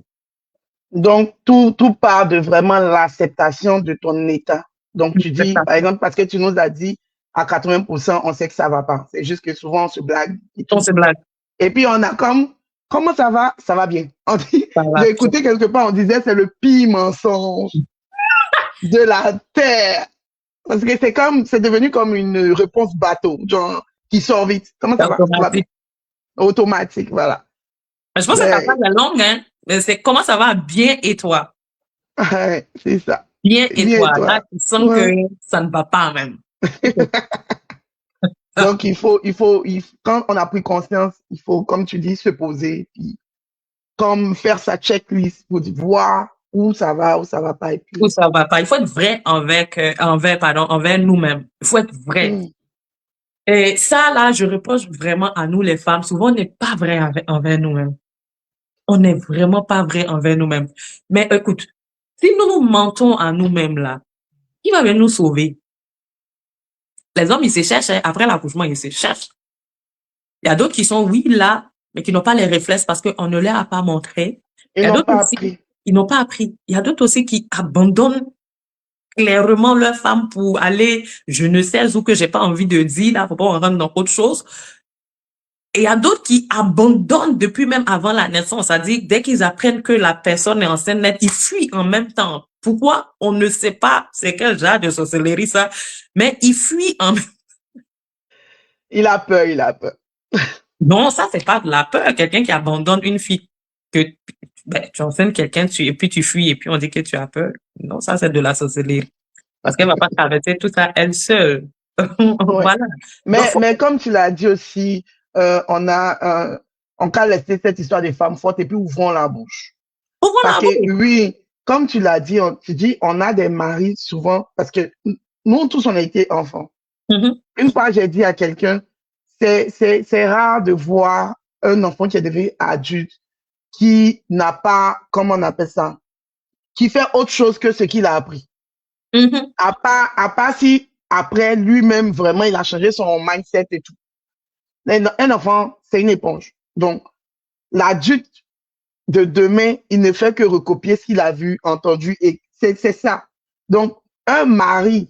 S1: Donc, tout part de vraiment l'acceptation de ton état. Donc, tu dis, par exemple, parce que tu nous as dit, à 80%, on sait que ça va pas. C'est juste que souvent, on se blague et tout.
S2: On se blague.
S1: Et puis, on a comme, comment ça va? Ça va bien. On dit, j'ai écouté quelque part, on disait, c'est le pire mensonge de la terre. Parce que c'est devenu comme une réponse bateau, genre, qui sort vite. Comment ça va? Ça va bien. Automatique, voilà.
S2: Je pense que ta phrase est longue, hein. Mais c'est comment ça va bien et toi?
S1: Ouais, c'est ça.
S2: Bien et toi. Là, tu sens que ça ne va pas même.
S1: Donc, quand on a pris conscience, il faut, comme tu dis, se poser, puis comme faire sa checklist pour voir où ça va pas. Et puis...
S2: Où ça va pas. Il faut être vrai envers nous-mêmes. Il faut être vrai. Et ça, là, je reproche vraiment à nous, les femmes. Souvent, on n'est pas vrai envers nous-mêmes. On n'est vraiment pas vrai envers nous-mêmes. Mais écoute, si nous mentons à nous-mêmes, là, qui va venir nous sauver? Les hommes, ils se cherchent. Hein. Après l'accouchement, ils se cherchent. Il y a d'autres qui sont, oui, là, mais qui n'ont pas les réflexes parce qu'on ne leur a pas montré.
S1: Ils n'ont pas appris.
S2: Ils n'ont pas appris. Il y a d'autres aussi qui abandonnent clairement leur femme pour aller, je ne sais où que j'ai pas envie de dire, là, faut pas en rentrer dans autre chose. Et il y a d'autres qui abandonnent depuis même avant la naissance. C'est-à-dire, dès qu'ils apprennent que la personne est enceinte, ils fuient en même temps. Pourquoi? On ne sait pas. C'est quel genre de sorcellerie, ça? Mais ils fuient en même temps.
S1: Il a peur.
S2: Non, ça, c'est pas de la peur. Quelqu'un qui abandonne une fille que, tu enseignes quelqu'un, et puis tu fuis, et puis on dit que tu as peur. Non, ça, c'est de la sorcellerie. Parce qu'elle va pas traverser tout ça elle seule. Voilà.
S1: Mais comme tu l'as dit aussi, on a laissé cette histoire des femmes fortes et puis ouvrons la bouche. Parce que oui, comme tu l'as dit, on a des maris souvent, parce que nous tous, on a été enfants. Une fois, j'ai dit à quelqu'un, c'est rare de voir un enfant qui est devenu adulte, qui n'a pas, comment on appelle ça, qui fait autre chose que ce qu'il a appris. À part si après lui-même vraiment il a changé son mindset et tout. Un enfant, c'est une éponge. Donc, l'adulte de demain, il ne fait que recopier ce qu'il a vu, entendu, et c'est ça. Donc, un mari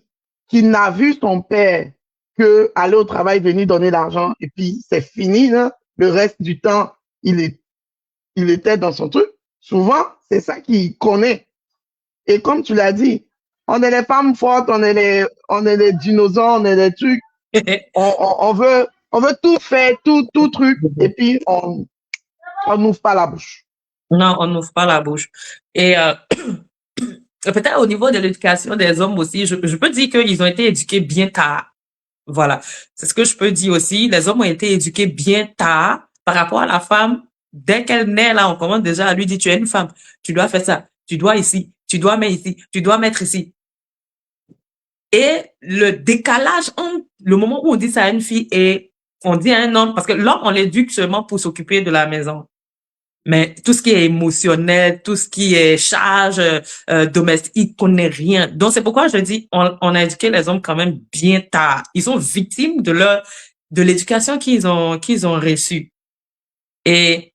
S1: qui n'a vu son père que aller au travail, venir donner l'argent, et puis c'est fini, là. Le reste du temps, il était dans son truc. Souvent, c'est ça qu'il connaît. Et comme tu l'as dit, on est les femmes fortes, on est les dinosaures, on est les trucs. on veut tout faire, tout truc, et puis on n'ouvre pas la bouche.
S2: Non, on n'ouvre pas la bouche. Et peut-être au niveau de l'éducation des hommes aussi, je peux dire qu'ils ont été éduqués bien tard. Voilà. C'est ce que je peux dire aussi. Les hommes ont été éduqués bien tard par rapport à la femme. Dès qu'elle naît, là, on commence déjà à lui dire, tu es une femme, tu dois faire ça, tu dois ici, tu dois mettre ici, tu dois mettre ici. Et le décalage entre le moment où on dit ça à une fille et on dit à un homme, parce que l'homme, on l'éduque seulement pour s'occuper de la maison. Mais tout ce qui est émotionnel, tout ce qui est charge domestique, il connaît rien. Donc c'est pourquoi je dis, on a éduqué les hommes quand même bien tard. Ils sont victimes de l'éducation qu'ils ont reçue. Et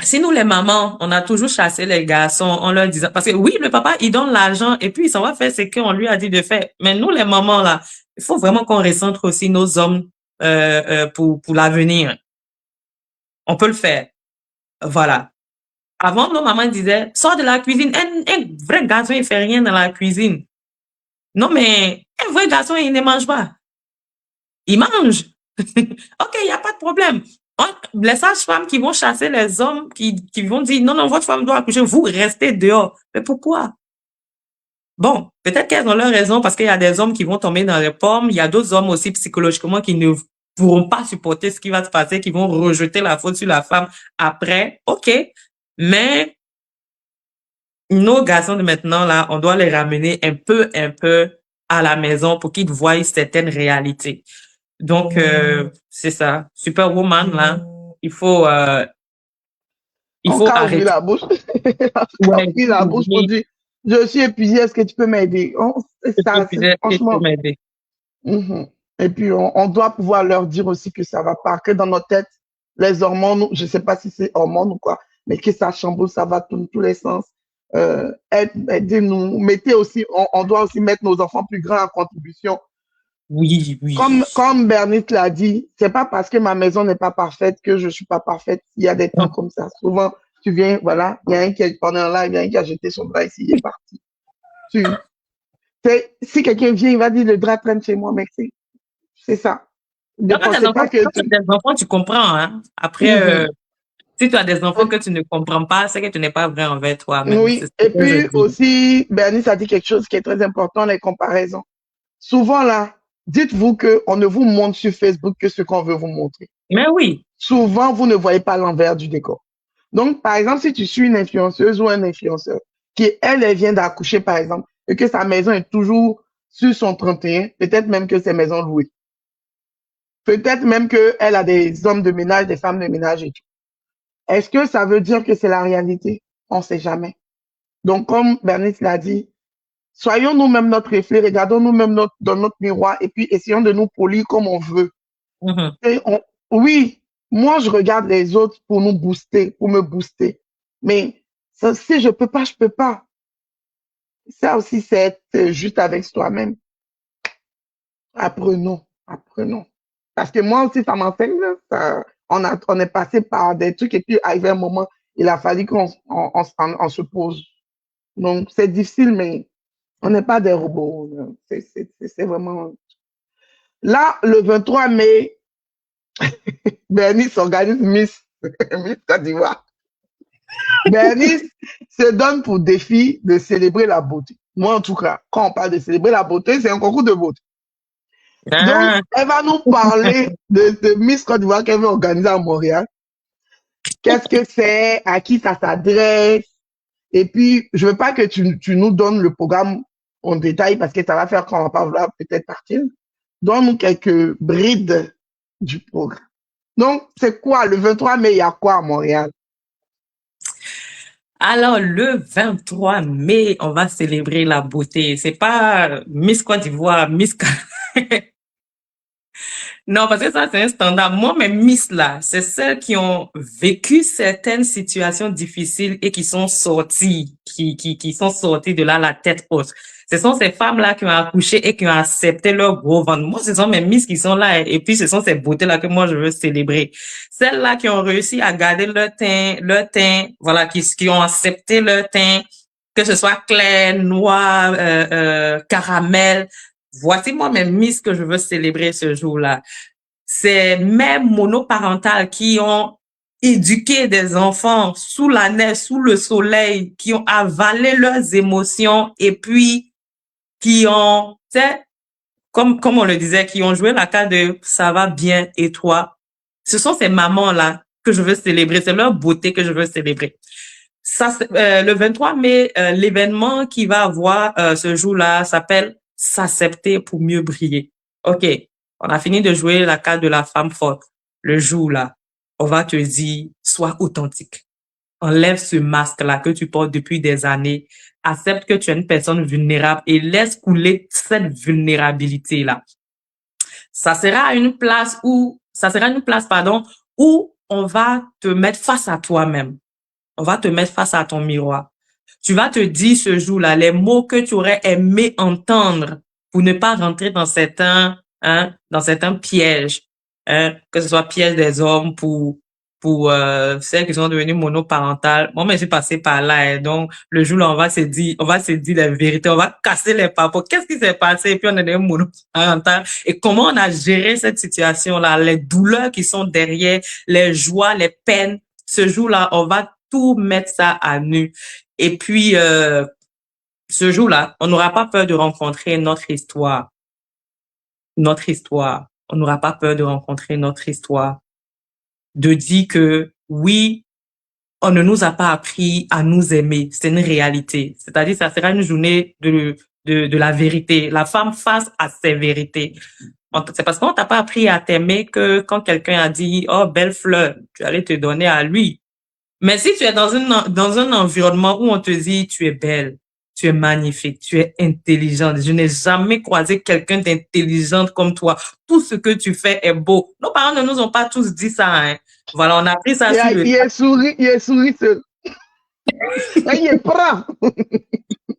S2: si nous les mamans, on a toujours chassé les garçons en leur disant, parce que oui, le papa il donne l'argent et puis il s'en va faire ce qu'on lui a dit de faire. Mais nous les mamans là, il faut vraiment qu'on recentre aussi nos hommes pour l'avenir. On peut le faire. Voilà. Avant, nos mamans disaient, sors de la cuisine. Un vrai garçon, il fait rien dans la cuisine. Non, mais un vrai garçon, il ne mange pas. Il mange. OK, il n'y a pas de problème. Les sages-femmes qui vont chasser les hommes, qui vont dire, non, non, votre femme doit accoucher, vous restez dehors. Mais pourquoi? Bon, peut-être qu'elles ont leur raison parce qu'il y a des hommes qui vont tomber dans les pommes. Il y a d'autres hommes aussi psychologiquement qui ne pourront pas supporter ce qui va se passer, qui vont rejeter la faute sur la femme après. OK. Mais nos garçons de maintenant, là, on doit les ramener un peu à la maison pour qu'ils voient certaines réalités. Donc, c'est ça. Superwoman, là, il faut, euh, il faut
S1: Encore ouvrir
S2: arrêter.
S1: la bouche. Encore
S2: Ouais,
S1: ouvrir la bouche pour
S2: oui,
S1: dire, je suis épuisée, est-ce que tu peux m'aider? C'est
S2: je
S1: ça,
S2: peux
S1: franchement.
S2: m'aider.
S1: Mhm. Et puis, on doit pouvoir leur dire aussi que ça va pas, que dans notre tête, les hormones, je sais pas si c'est hormones ou quoi, mais que ça chamboule, ça va dans tous les sens. Aidez-nous. Mettez aussi, on doit aussi mettre nos enfants plus grands en contribution.
S2: Oui, oui.
S1: Comme Bernice l'a dit, c'est pas parce que ma maison n'est pas parfaite que je suis pas parfaite. Il y a des temps
S2: Non,
S1: comme ça. Souvent, tu viens, voilà, il y a un qui est pendant là, il y a un qui a jeté son drap ici, il est parti. Tu, si quelqu'un vient, il va dire le drap traîne chez moi, merci. C'est ça. Ne pensez pas que
S2: quand tu as des enfants, tu comprends, hein. Après,
S1: Mhm.
S2: si tu as des enfants que tu ne comprends pas, c'est que tu n'es pas vrai envers toi-même. C'est
S1: Oui.
S2: ce
S1: Et
S2: que je
S1: puis
S2: dis.
S1: aussi, Bernice a dit quelque chose qui est très important, les comparaisons. Souvent là, dites-vous que on ne vous montre sur Facebook que ce qu'on veut vous montrer.
S2: Mais oui.
S1: Souvent, vous ne voyez pas l'envers du décor. Donc, par exemple, si tu suis une influenceuse ou un influenceur qui, elle vient d'accoucher, par exemple, et que sa maison est toujours sur son 31, peut-être même que c'est maison louée. Peut-être même qu'elle a des hommes de ménage, des femmes de ménage et tout. Est-ce que ça veut dire que c'est la réalité? On ne sait jamais. Donc, comme Bernice l'a dit, soyons nous-mêmes notre reflet, regardons nous-mêmes dans notre miroir et puis essayons de nous polir comme on veut.
S2: Mhm.
S1: Et oui, moi, je regarde les autres pour nous booster, pour me booster. Mais ça, si je peux pas, je peux pas. Ça aussi, c'est être juste avec soi-même. Apprenons, apprenons. Parce que moi aussi, ça m'enseigne. Là, on est passé par des trucs et puis arrivé un moment, il a fallu qu'on se pose. Donc, c'est difficile, mais on n'est pas des robots. C'est vraiment... Là, le 23 mai, Bernice organise Miss, Miss Côte d'Ivoire. Bernice se donne pour défi de célébrer la beauté. Moi, en tout cas, quand on parle de célébrer la beauté, c'est un concours de beauté. Donc,
S2: Ah,
S1: elle va nous parler de Miss Côte d'Ivoire qu'elle veut organiser à Montréal. Qu'est-ce que c'est, à qui ça s'adresse. Et puis, je veux pas que tu nous donnes le programme en détail parce que ça va faire qu'on va pas vouloir peut-être partir. Donne-nous quelques brides du programme. Donc, c'est quoi? Le 23 mai, il y a quoi à Montréal?
S2: alors, le 23 mai, on va célébrer la beauté. C'est pas Miss Côte d'Ivoire, Non, parce que ça, c'est un standard. Moi, mes Miss là, c'est celles qui ont vécu certaines situations difficiles et qui sont sorties, qui sont sorties de là la tête haute. Ce sont ces femmes-là qui ont accouché et qui ont accepté leur gros ventre. Moi, ce sont mes Miss qui sont là et puis ce sont ces beautés-là que moi, je veux célébrer. Celles-là qui ont réussi à garder leur teint, voilà, qui ont accepté leur teint, que ce soit clair, noir, caramel. Voici moi mes Miss que je veux célébrer ce jour-là. C'est mères monoparentales qui ont éduqué des enfants sous la neige, sous le soleil, qui ont avalé leurs émotions et puis qui ont, tu sais, comme on le disait, qui ont joué la carte de ça va bien et toi. Ce sont ces mamans-là que je veux célébrer. C'est leur beauté que je veux célébrer. Ça, le 23 mai, l'événement qui va avoir ce jour-là s'appelle S'accepter pour mieux briller. OK, on a fini de jouer la carte de la femme forte. Le jour-là, on va te dire, sois authentique. enlève ce masque-là que tu portes depuis des années, accepte que tu es une personne vulnérable et laisse couler cette vulnérabilité-là. Ça sera une place, pardon, où on va te mettre face à toi-même. On va te mettre face à ton miroir. Tu vas te dire ce jour-là les mots que tu aurais aimé entendre pour ne pas rentrer dans dans certains pièges, que ce soit piège des hommes pour celles qui sont devenues monoparentales. Moi, mais j'ai passé par là, et donc le jour-là, on va se dire la vérité, on va casser les papeaux. Qu'est-ce qui s'est passé? Et puis on est devenu monoparental. Et comment on a géré cette situation-là, les douleurs qui sont derrière, les joies, les peines. Ce jour-là, on va tout mettre ça à nu. Et puis, ce jour-là, on n'aura pas peur de rencontrer notre histoire. Notre histoire. On n'aura pas peur de rencontrer notre histoire. De dire que oui, on ne nous a pas appris à nous aimer. C'est une réalité. C'est-à-dire, ça sera une journée de la vérité. La femme face à ses vérités. C'est parce qu'on t'a pas appris à t'aimer que quand quelqu'un a dit, oh, belle fleur, tu allais te donner à lui. Mais si tu es dans un environnement où on te dit, tu es belle, tu es magnifique, tu es intelligente. Je n'ai jamais croisé quelqu'un d'intelligente comme toi. Tout ce que tu fais est beau. Nos parents ne nous ont pas tous dit ça, hein. Voilà, on a pris ça sur le
S1: Il est souri seul. Il est prêt.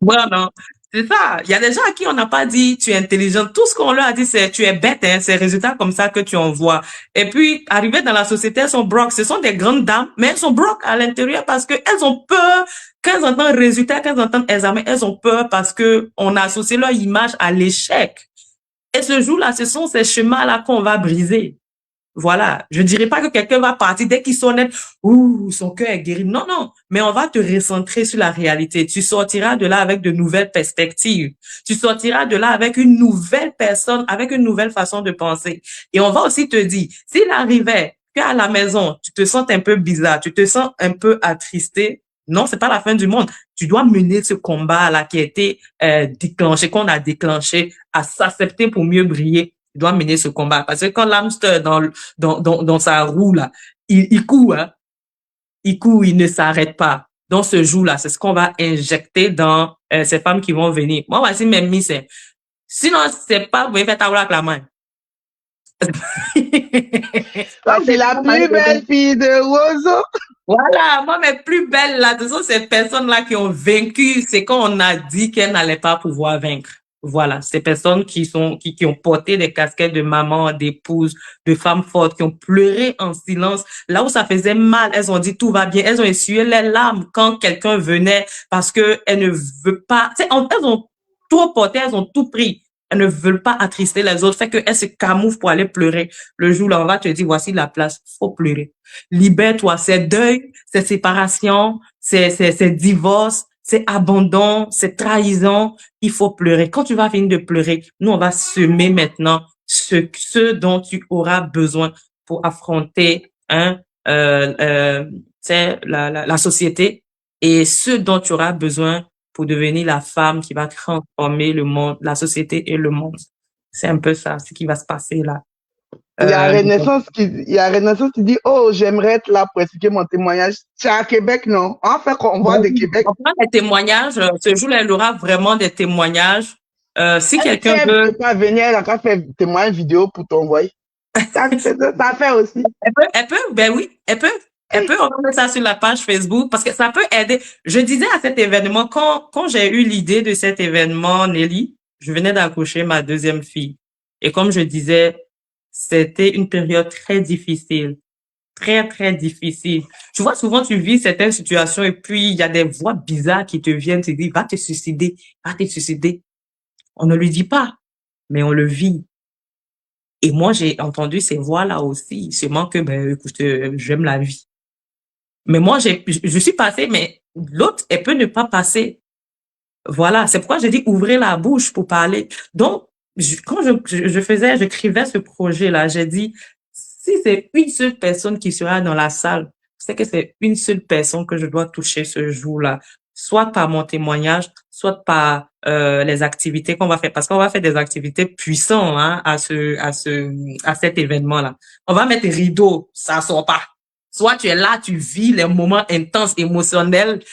S2: Voilà, c'est ça. Il y a des gens à qui on n'a pas dit tu es intelligente. Tout ce qu'on leur a dit, c'est tu es bête, hein. C'est résultats comme ça que tu envoies. Et puis, arrivées dans la société, elles sont broke. Ce sont des grandes dames, mais elles sont broke à l'intérieur parce que elles ont peur. Quand elles entendent résultats, quand elles entendent examen, elles ont peur parce que on a associé leur image à l'échec. Et ce jour-là, ce sont ces chemins-là qu'on va briser. Voilà. Je dirais pas que quelqu'un va partir dès qu'il sonne, ouh, son cœur est guéri. Non, non. Mais on va te recentrer sur la réalité. Tu sortiras de là avec de nouvelles perspectives. Tu sortiras de là avec une nouvelle personne, avec une nouvelle façon de penser. Et on va aussi te dire, s'il arrivait qu'à la maison, tu te sens un peu bizarre, tu te sens un peu attristé, non, c'est pas la fin du monde. Tu dois mener ce combat-là qui a été déclenché, qu'on a déclenché, à s'accepter pour mieux briller. Tu dois mener ce combat. Parce que quand l'hamster dans sa roue, là, il court, hein. Il court, il ne s'arrête pas. Dans ce jour-là, c'est ce qu'on va injecter dans ces femmes qui vont venir. Moi, voici mes miss. Sinon, c'est pas, vous pouvez faire ta roue avec la main.
S1: C'est la plus belle fille de Roseau.
S2: Voilà, moi, mes plus belles, là, ce sont ces personnes-là qui ont vaincu, c'est quand on a dit qu'elles n'allaient pas pouvoir vaincre. Voilà, ces personnes qui ont porté des casquettes de maman, d'épouse, de femmes fortes, qui ont pleuré en silence. Là où ça faisait mal, elles ont dit tout va bien. Elles ont essuyé les larmes quand quelqu'un venait parce que elles ne veulent pas, elles ont tout porté, elles ont tout pris. Elles ne veulent pas attrister les autres, fait qu'elles se camouflent pour aller pleurer. Le jour là, on va te dire, voici la place, faut pleurer. Libère-toi, c'est deuil, c'est séparation, c'est divorce, c'est abandon, c'est trahison. Il faut pleurer. Quand tu vas finir de pleurer, nous, on va semer maintenant ce dont tu auras besoin pour affronter la société et ce dont tu auras besoin pour devenir la femme qui va transformer le monde, la société et le monde. C'est un peu ça, ce qui va se passer là.
S1: Il y a Renaissance qui dit, oh, j'aimerais être là pour expliquer mon témoignage. C'est à Québec, non? En fait, on voit de Québec.
S2: On prend des témoignages. Ce jour-là, elle aura vraiment des témoignages. Si quelqu'un veut.
S1: Elle peut pas venir, elle a qu'à faire témoignage vidéo pour t'envoyer. Ça fait aussi.
S2: Elle peut, ben oui, elle peut, on va mettre ça sur la page Facebook parce que ça peut aider. Je disais à cet événement, quand j'ai eu l'idée de cet événement, Nelly, je venais d'accoucher ma deuxième fille. Et comme je disais, c'était une période très difficile. Très, très difficile. Tu vois, souvent, tu vis certaines situations et puis il y a des voix bizarres qui te viennent te dire, va te suicider, va te suicider. On ne lui dit pas, mais on le vit. Et moi, j'ai entendu ces voix-là aussi. Seulement que, ben, écoute, j'aime la vie. Mais moi, je suis passée, mais l'autre, elle peut ne pas passer. Voilà. C'est pourquoi j'ai dit ouvrez la bouche pour parler. Donc, quand j'écrivais ce projet-là, j'ai dit, si c'est une seule personne qui sera dans la salle, c'est que c'est une seule personne que je dois toucher ce jour-là, soit par mon témoignage, soit par les activités qu'on va faire, parce qu'on va faire des activités puissantes à cet événement-là. On va mettre rideau, ça sort pas. Soit tu es là, tu vis les moments intenses, émotionnels,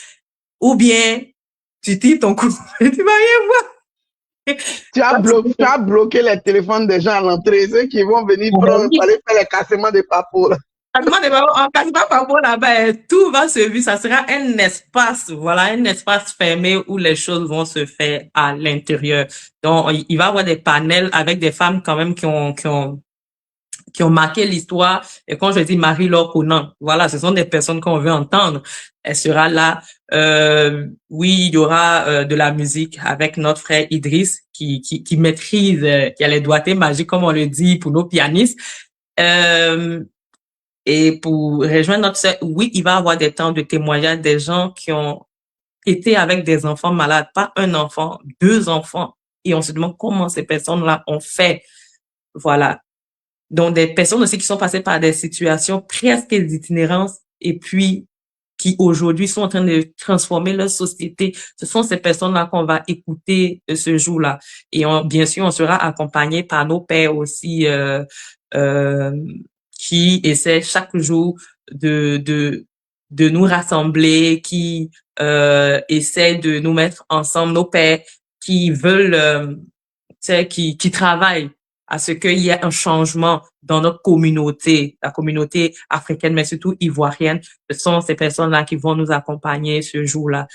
S2: ou bien tu tires ton coup et tu vas rien voir.
S1: Tu as bloqué les téléphones des gens à l'entrée, ceux qui vont venir prendre,
S2: Oui,
S1: aller faire les cassements des papos.
S2: quasiment pas bon là-bas, tout va se vivre. Ça sera un espace, voilà, un espace fermé où les choses vont se faire à l'intérieur. Donc, il va y avoir des panels avec des femmes quand même qui ont marqué l'histoire. Et quand je dis Marie-Laure Conan, voilà, ce sont des personnes qu'on veut entendre. Elle sera là. Oui, il y aura de la musique avec notre frère Idriss qui maîtrise, qui a les doigtés magiques, comme on le dit pour nos pianistes. Et pour rejoindre notre sœur, oui, il va y avoir des temps de témoignage des gens qui ont été avec des enfants malades, pas un enfant, deux enfants. Et on se demande comment ces personnes-là ont fait. Voilà. Donc, des personnes aussi qui sont passées par des situations presque d'itinérance et puis qui aujourd'hui sont en train de transformer leur société. Ce sont ces personnes-là qu'on va écouter ce jour-là. Et bien sûr, on sera accompagné par nos pères aussi euh, qui essaient chaque jour de nous rassembler, qui essaient de nous mettre ensemble, nos pères qui veulent, qui travaillent à ce qu'il y ait un changement dans notre communauté, la communauté africaine, mais surtout ivoirienne. Ce sont ces personnes-là qui vont nous accompagner ce jour-là.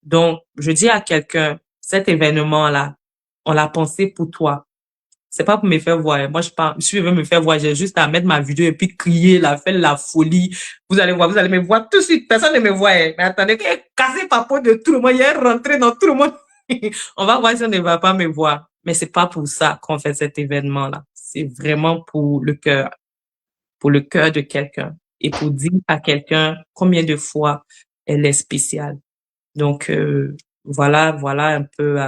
S2: Donc, je dis à quelqu'un, cet événement-là, on l'a pensé pour toi. C'est pas pour me faire voir. Moi, si je veux me faire voir, j'ai juste à mettre ma vidéo et puis crier, faire la folie. Vous allez voir, vous allez me voir tout de suite. Personne ne me voit. Mais attendez, casser papo de tout le monde, il est rentré dans tout le monde. On va voir si on ne va pas me voir. Mais c'est pas pour ça qu'on fait cet événement-là. C'est vraiment pour le cœur de quelqu'un et pour dire à quelqu'un combien de fois elle est spéciale. Donc, voilà un peu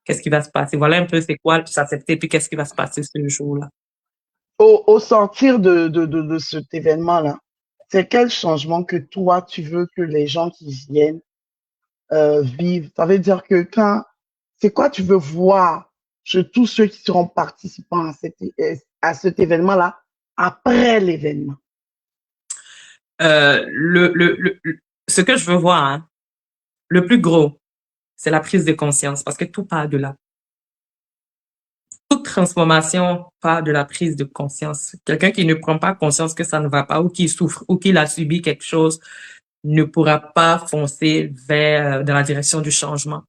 S2: qu'est-ce qui va se passer. Voilà un peu c'est quoi s'accepter puis qu'est-ce qui va se passer ce jour-là.
S1: Au sortir de cet événement-là, c'est quel changement que toi, tu veux que les gens qui viennent vivent? Ça veut dire que c'est quoi tu veux voir chez tous ceux qui seront participants à cet événement-là après l'événement?
S2: Ce que je veux voir, hein, le plus gros, c'est la prise de conscience parce que tout part de là. Toute transformation part de la prise de conscience. Quelqu'un qui ne prend pas conscience que ça ne va pas ou qui souffre ou qu'il a subi quelque chose ne pourra pas foncer dans la direction du changement.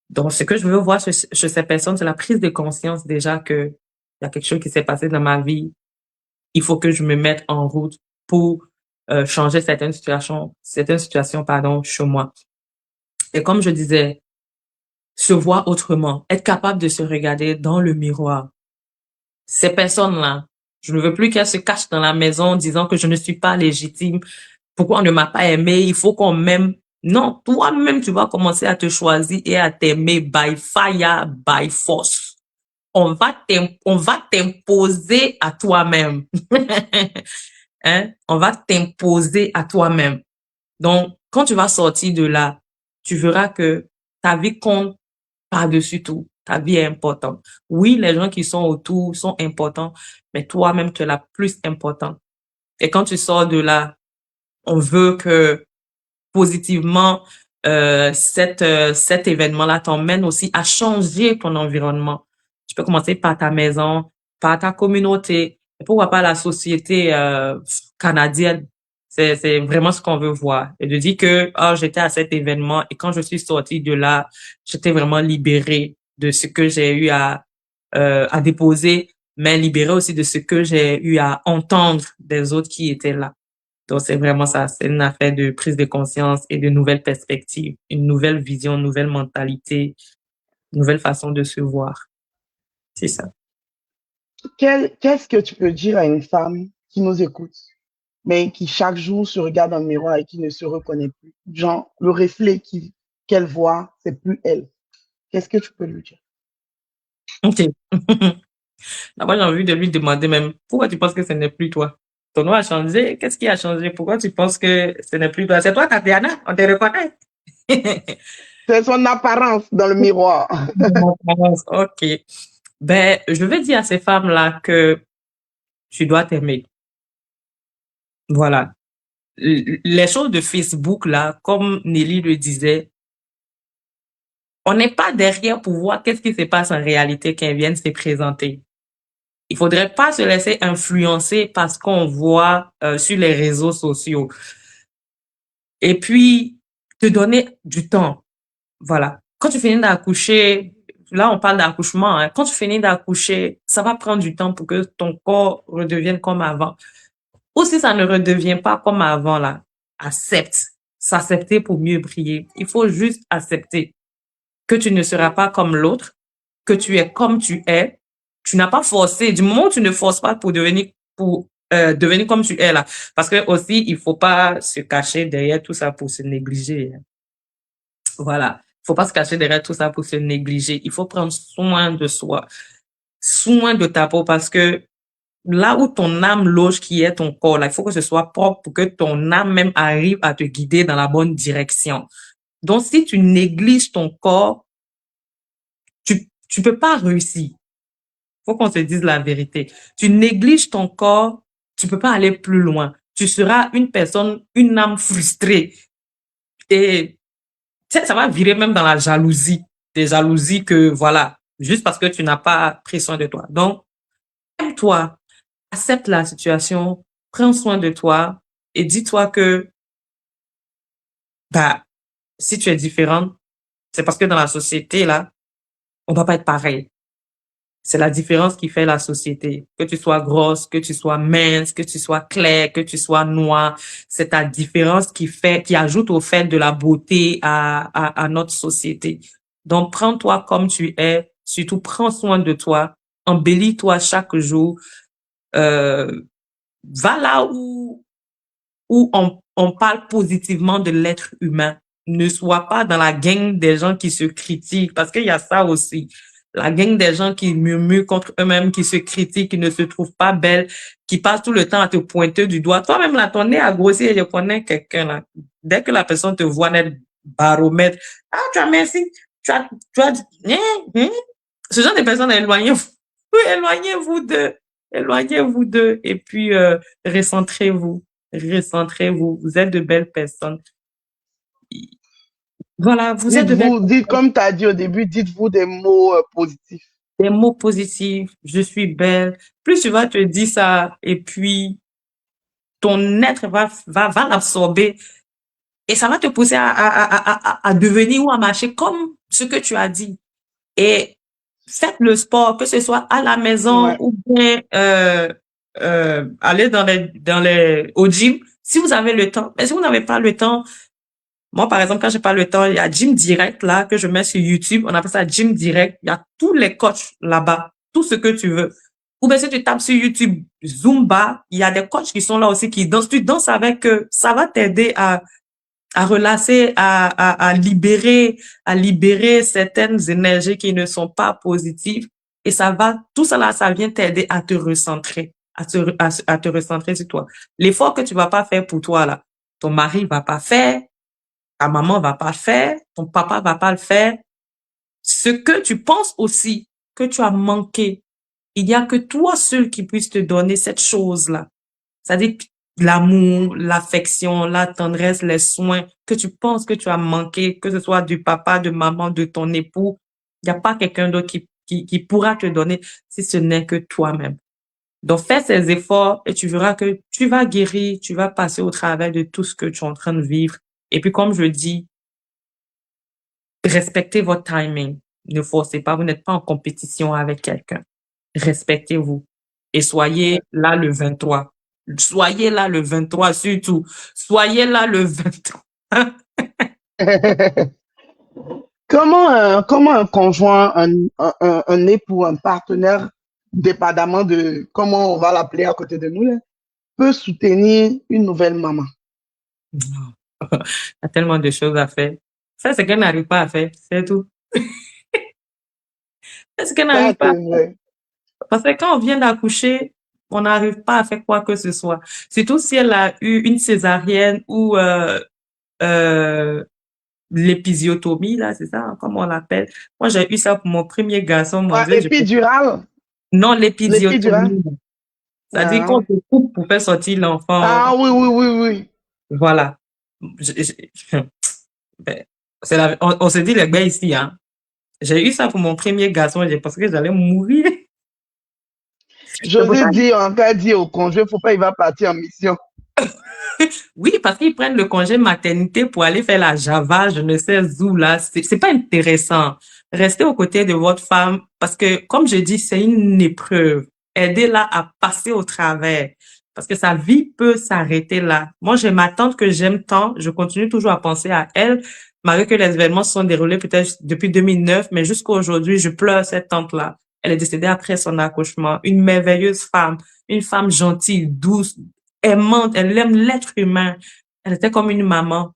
S2: Donc, ce que je veux voir chez ces personnes, c'est la prise de conscience déjà que il y a quelque chose qui s'est passé dans ma vie. Il faut que je me mette en route pour changer certaines situations, chez moi. Et comme je disais, se voir autrement, être capable de se regarder dans le miroir. Ces personnes-là, je ne veux plus qu'elles se cachent dans la maison disant que je ne suis pas légitime. Pourquoi on ne m'a pas aimé? Il faut qu'on m'aime. Non, toi-même, tu vas commencer à te choisir et à t'aimer by fire, by force. On va t'imposer à toi-même. Hein? On va t'imposer à toi-même. Donc, quand tu vas sortir de là, tu verras que ta vie compte par-dessus tout. Ta vie est importante. Oui, les gens qui sont autour sont importants, mais toi-même, tu es la plus importante. Et quand tu sors de là, on veut que positivement, cet événement-là t'emmène aussi à changer ton environnement. Tu peux commencer par ta maison, par ta communauté, et pourquoi pas la société canadienne. C'est vraiment ce qu'on veut voir. Et de dire que j'étais à cet événement et quand je suis sortie de là, j'étais vraiment libérée de ce que j'ai eu à déposer, mais libérée aussi de ce que j'ai eu à entendre des autres qui étaient là. Donc, c'est vraiment ça. C'est une affaire de prise de conscience et de nouvelles perspectives, une nouvelle vision, une nouvelle mentalité, une nouvelle façon de se voir. C'est ça.
S1: Qu'est-ce que tu peux dire à une femme qui nous écoute, mais qui chaque jour se regarde dans le miroir et qui ne se reconnaît plus? Genre, le reflet qu'elle voit, c'est plus elle. Qu'est-ce que tu peux lui dire?
S2: OK. D'abord, j'ai envie de lui demander même, pourquoi tu penses que ce n'est plus toi? Ton nom a changé? Qu'est-ce qui a changé? Pourquoi tu penses que ce n'est plus toi? C'est toi, Tatiana? On te reconnaît.
S1: C'est son apparence dans le miroir.
S2: OK. Ben, je vais dire à ces femmes-là que tu dois t'aimer. Voilà. les choses de Facebook, là, comme Nelly le disait, on n'est pas derrière pour voir qu'est-ce qui se passe en réalité quand ils viennent se présenter. Il faudrait pas se laisser influencer par ce qu'on voit sur les réseaux sociaux. Et puis, te donner du temps. Voilà. Quand tu finis d'accoucher, là, on parle d'accouchement, hein. Quand tu finis d'accoucher, ça va prendre du temps pour que ton corps redevienne comme avant. Ou si ça ne redevient pas comme avant, là, accepte. S'accepter pour mieux briller. Il faut juste accepter que tu ne seras pas comme l'autre, que tu es comme tu es. Tu n'as pas forcé. Du moment où tu ne forces pas pour devenir comme tu es là. Parce que aussi, il faut pas se cacher derrière tout ça pour se négliger. Voilà. Il faut pas se cacher derrière tout ça pour se négliger. Il faut prendre soin de soi, soin de ta peau parce que là où ton âme loge, qui est ton corps, là, il faut que ce soit propre pour que ton âme même arrive à te guider dans la bonne direction. Donc, si tu négliges ton corps, tu peux pas réussir. Faut qu'on se dise la vérité. Tu négliges ton corps, tu peux pas aller plus loin. Tu seras une personne, une âme frustrée. Et ça va virer même dans la jalousie. Des jalousies que, voilà, juste parce que tu n'as pas pris soin de toi. Donc, aime-toi, accepte la situation, prends soin de toi et dis-toi que, bah, si tu es différente, c'est parce que dans la société, là, on doit pas être pareil. C'est la différence qui fait la société. Que tu sois grosse, que tu sois mince, que tu sois clair, que tu sois noir, c'est ta différence qui ajoute au fait de la beauté à notre société. Donc, prends-toi comme tu es, surtout prends soin de toi, embellis-toi chaque jour, euh, va là où on parle positivement de l'être humain. Ne sois pas dans la gang des gens qui se critiquent, parce qu'il y a ça aussi. La gang des gens qui murmurent contre eux-mêmes, qui se critiquent, qui ne se trouvent pas belles, qui passent tout le temps à te pointer du doigt. Toi-même, là, ton nez a grossi et je connais quelqu'un, là. Dès que la personne te voit net baromètre, ah, tu as merci, tu as, ce genre de personnes, éloignez-vous. Oui, éloignez-vous d'eux, et puis, recentrez-vous. Recentrez-vous. Vous êtes de belles personnes. Voilà, vous êtes de belles
S1: Dites-vous, dites comme tu as dit au début, dites-vous des mots positifs.
S2: des mots positifs. Je suis belle. Plus tu vas te dire ça, et puis ton être va l'absorber et ça va te pousser à devenir ou à marcher comme ce que tu as dit. Et faites le sport, que ce soit à la maison
S1: Ouais.
S2: ou bien aller au gym, si vous avez le temps. Mais si vous n'avez pas le temps, moi, par exemple, quand j'ai pas le temps, il y a Gym Direct, là, que je mets sur YouTube. On appelle ça Gym Direct. Il y a tous les coachs là-bas. Tout ce que tu veux. Ou bien si tu tapes sur YouTube Zumba, il y a des coachs qui sont là aussi, qui dansent. Tu danses avec eux. Ça va t'aider à relâcher, à libérer certaines énergies qui ne sont pas positives. Et tout ça là, ça vient t'aider à te recentrer, à te recentrer sur toi. L'effort que tu vas pas faire pour toi, là, ton mari va pas faire, ta maman va pas le faire, ton papa va pas le faire. Ce que tu penses aussi que tu as manqué, il n'y a que toi seul qui puisse te donner cette chose-là. C'est-à-dire l'amour, l'affection, la tendresse, les soins que tu penses que tu as manqué, que ce soit du papa, de maman, de ton époux. Il n'y a pas quelqu'un d'autre qui pourra te donner si ce n'est que toi-même. Donc, fais ces efforts et tu verras que tu vas guérir, tu vas passer au travers de tout ce que tu es en train de vivre. Et puis, comme je dis, respectez votre timing. Ne forcez pas, vous n'êtes pas en compétition avec quelqu'un. Respectez-vous. Et soyez là le 23. Soyez là le 23 surtout. Soyez là le 23.
S1: Comment un conjoint, un époux, un partenaire, dépendamment de comment on va l'appeler à côté de nous, là, peut soutenir une nouvelle maman?
S2: Il y a tellement de choses à faire. Ça, c'est qu'elle n'arrive pas à faire. C'est tout. C'est ce qu'elle
S1: Ça,
S2: n'arrive pas à
S1: c'est
S2: faire.
S1: vrai.
S2: Parce que quand on vient d'accoucher, on n'arrive pas à faire quoi que ce soit. Surtout si elle a eu une césarienne ou euh, l'épisiotomie, là, c'est ça, hein, comment on l'appelle. Moi, j'ai eu ça pour mon premier garçon, mon
S1: Ouais,
S2: Dieu.
S1: épidural.
S2: Non,
S1: L'épidural.
S2: l'épisiotomie. C'est-à-dire qu'on
S1: Ah.
S2: te coupe pour faire sortir l'enfant.
S1: Ah oui, oui, oui, oui.
S2: Voilà. Ben, on se dit les gars ici, hein. J'ai eu ça pour mon premier garçon, j'ai pensé que j'allais mourir. C'est pour ça.
S1: José dit, en cas dit au congé, faut pas, il va partir en mission.
S2: Oui, parce qu'ils prennent le congé maternité pour aller faire la Java, je ne sais où là. C'est pas intéressant. Restez aux côtés de votre femme parce que, comme je dis, c'est une épreuve. Aidez-la à passer au travers parce que sa vie peut s'arrêter là. Moi, j'ai ma tante que j'aime tant. Je continue toujours à penser à elle, malgré que les événements se sont déroulés peut-être depuis 2009, mais jusqu'à aujourd'hui, je pleure cette tante-là. Elle est décédée après son accouchement. Une merveilleuse femme, une femme gentille, douce, aimante, elle aime l'être humain. Elle était comme une maman.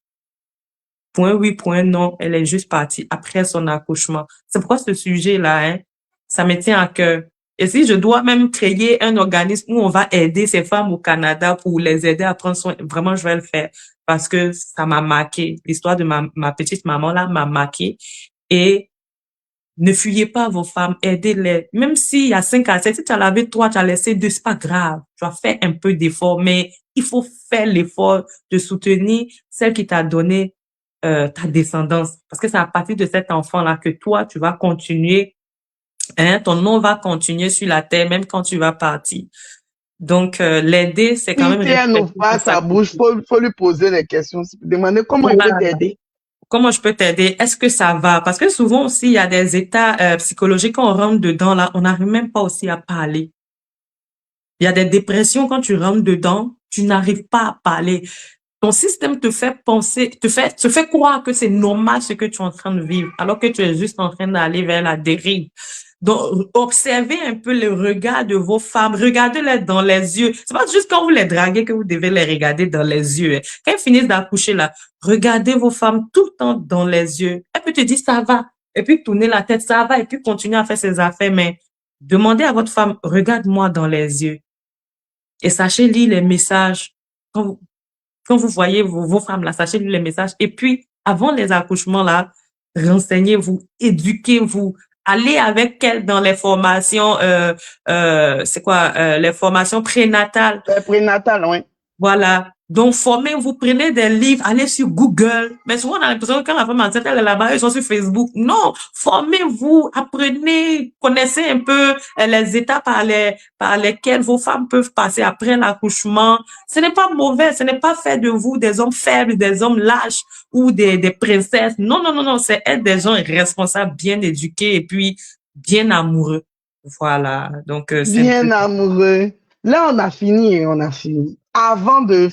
S2: Point oui, point non. Elle est juste partie après son accouchement. C'est pourquoi ce sujet-là, hein, ça me tient à cœur. Et si je dois même créer un organisme où on va aider ces femmes au Canada pour les aider à prendre soin, vraiment, je vais le faire parce que ça m'a marqué. L'histoire de ma petite maman là m'a marqué. Et ne fuyez pas vos femmes, aidez-les. Même s'il y a 5 à 7, si tu as lavé 3, tu as laissé 2, c'est pas grave. Tu as fait un peu d'effort, mais il faut faire l'effort de soutenir celle qui t'a donné ta descendance. Parce que c'est à partir de cet enfant-là que toi, tu vas continuer, hein, ton nom va continuer sur la terre, même quand tu vas partir. Donc, l'aider, c'est quand
S1: Si,
S2: même
S1: si
S2: un
S1: elle n'ouvre
S2: exercice de
S1: pas sa bouche,
S2: sacrifice.
S1: faut lui poser des questions. Demander comment il peut
S2: Voilà.
S1: t'aider.
S2: Comment je peux t'aider? Est-ce que ça va? Parce que souvent aussi, il y a des états psychologiques quand on rentre dedans, là, on n'arrive même pas aussi à parler. Il y a des dépressions quand tu rentres dedans, tu n'arrives pas à parler. Ton système te fait penser, te fait croire que c'est normal ce que tu es en train de vivre, alors que tu es juste en train d'aller vers la dérive. Donc, observez un peu le regard de vos femmes. Regardez-les dans les yeux. C'est pas juste quand vous les draguez que vous devez les regarder dans les yeux. Quand elles finissent d'accoucher là, regardez vos femmes tout le temps dans les yeux. Elle peut te dire ça va. Et puis tourner la tête, ça va. Et puis continuer à faire ses affaires. Mais demandez à votre femme, regarde-moi dans les yeux. Et sachez lire les messages. Quand vous, quand vous voyez vos femmes là, sachez lire les messages. Et puis, avant les accouchements là, renseignez-vous, éduquez-vous, allez avec elle dans les formations, les formations prénatales.
S1: Prénatal, oui.
S2: Voilà. Donc, formez-vous, prenez des livres, allez sur Google. Mais souvent, on a l'impression que quand la femme est enceinte, elle est là-bas, ils sont sur Facebook. Non, formez-vous, apprenez, connaissez un peu les étapes par lesquelles vos femmes peuvent passer après l'accouchement. Ce n'est pas mauvais, ce n'est pas fait de vous des hommes faibles, des hommes lâches ou des princesses. Non, non, non, non, c'est être des gens responsables, bien éduqués et puis bien amoureux. Voilà. Donc, c'est un peu
S1: Bien amoureux. Là, on a fini et on a fini. Avant de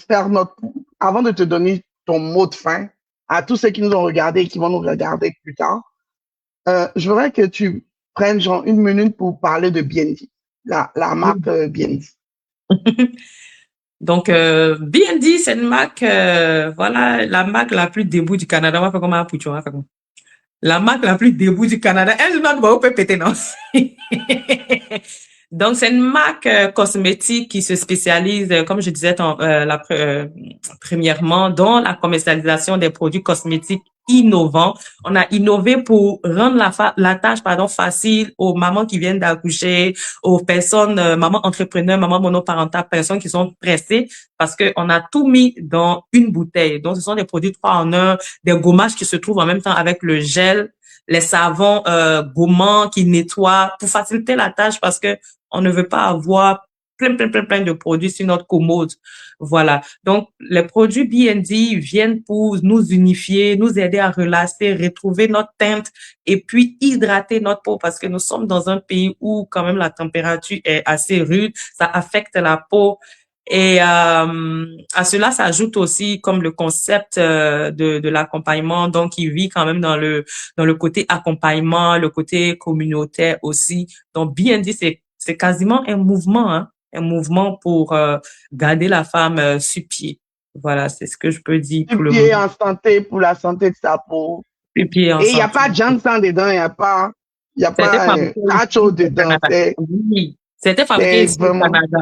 S1: te donner ton mot de fin à tous ceux qui nous ont regardés et qui vont nous regarder plus tard, je voudrais que tu prennes genre 1 minute pour parler de BND, la marque BND.
S2: Donc, BND, c'est une marque, voilà, la marque la plus debout du Canada. On va faire comment pour toi, on va faire comment? La marque la plus debout du Canada. Un jour, on peut péter, non? Donc, c'est une marque cosmétique qui se spécialise, comme je disais premièrement, dans la commercialisation des produits cosmétiques innovants. On a innové pour rendre la tâche facile aux mamans qui viennent d'accoucher, aux personnes, mamans entrepreneurs, mamans monoparentales, personnes qui sont pressées, parce que on a tout mis dans une bouteille. Donc, ce sont des produits 3 en 1, des gommages qui se trouvent en même temps avec le gel, les savons gommants qui nettoient pour faciliter la tâche parce que on ne veut pas avoir plein de produits sur notre commode. Voilà. Donc, les produits BND viennent pour nous unifier, nous aider à relâcher, retrouver notre teinte et puis hydrater notre peau parce que nous sommes dans un pays où quand même la température est assez rude, ça affecte la peau. Et à cela s'ajoute aussi comme le concept de l'accompagnement, donc il vit quand même dans le côté accompagnement, le côté communautaire aussi. Donc BND c'est quasiment un mouvement, hein, un mouvement pour garder la femme sur pied. Voilà, c'est ce que je peux dire
S1: Du
S2: pour le
S1: pied
S2: moment.
S1: en santé pour la santé de sa peau.
S2: Sur pied en
S1: Et il n'y a
S2: santé.
S1: pas de Johnson dedans, il y a
S2: C'était
S1: pas
S2: fabriqué
S1: Cacho
S2: ici au
S1: dedans.
S2: Canada. Oui, c'était fabriqué
S1: C'est
S2: ici au
S1: vraiment,
S2: Canada.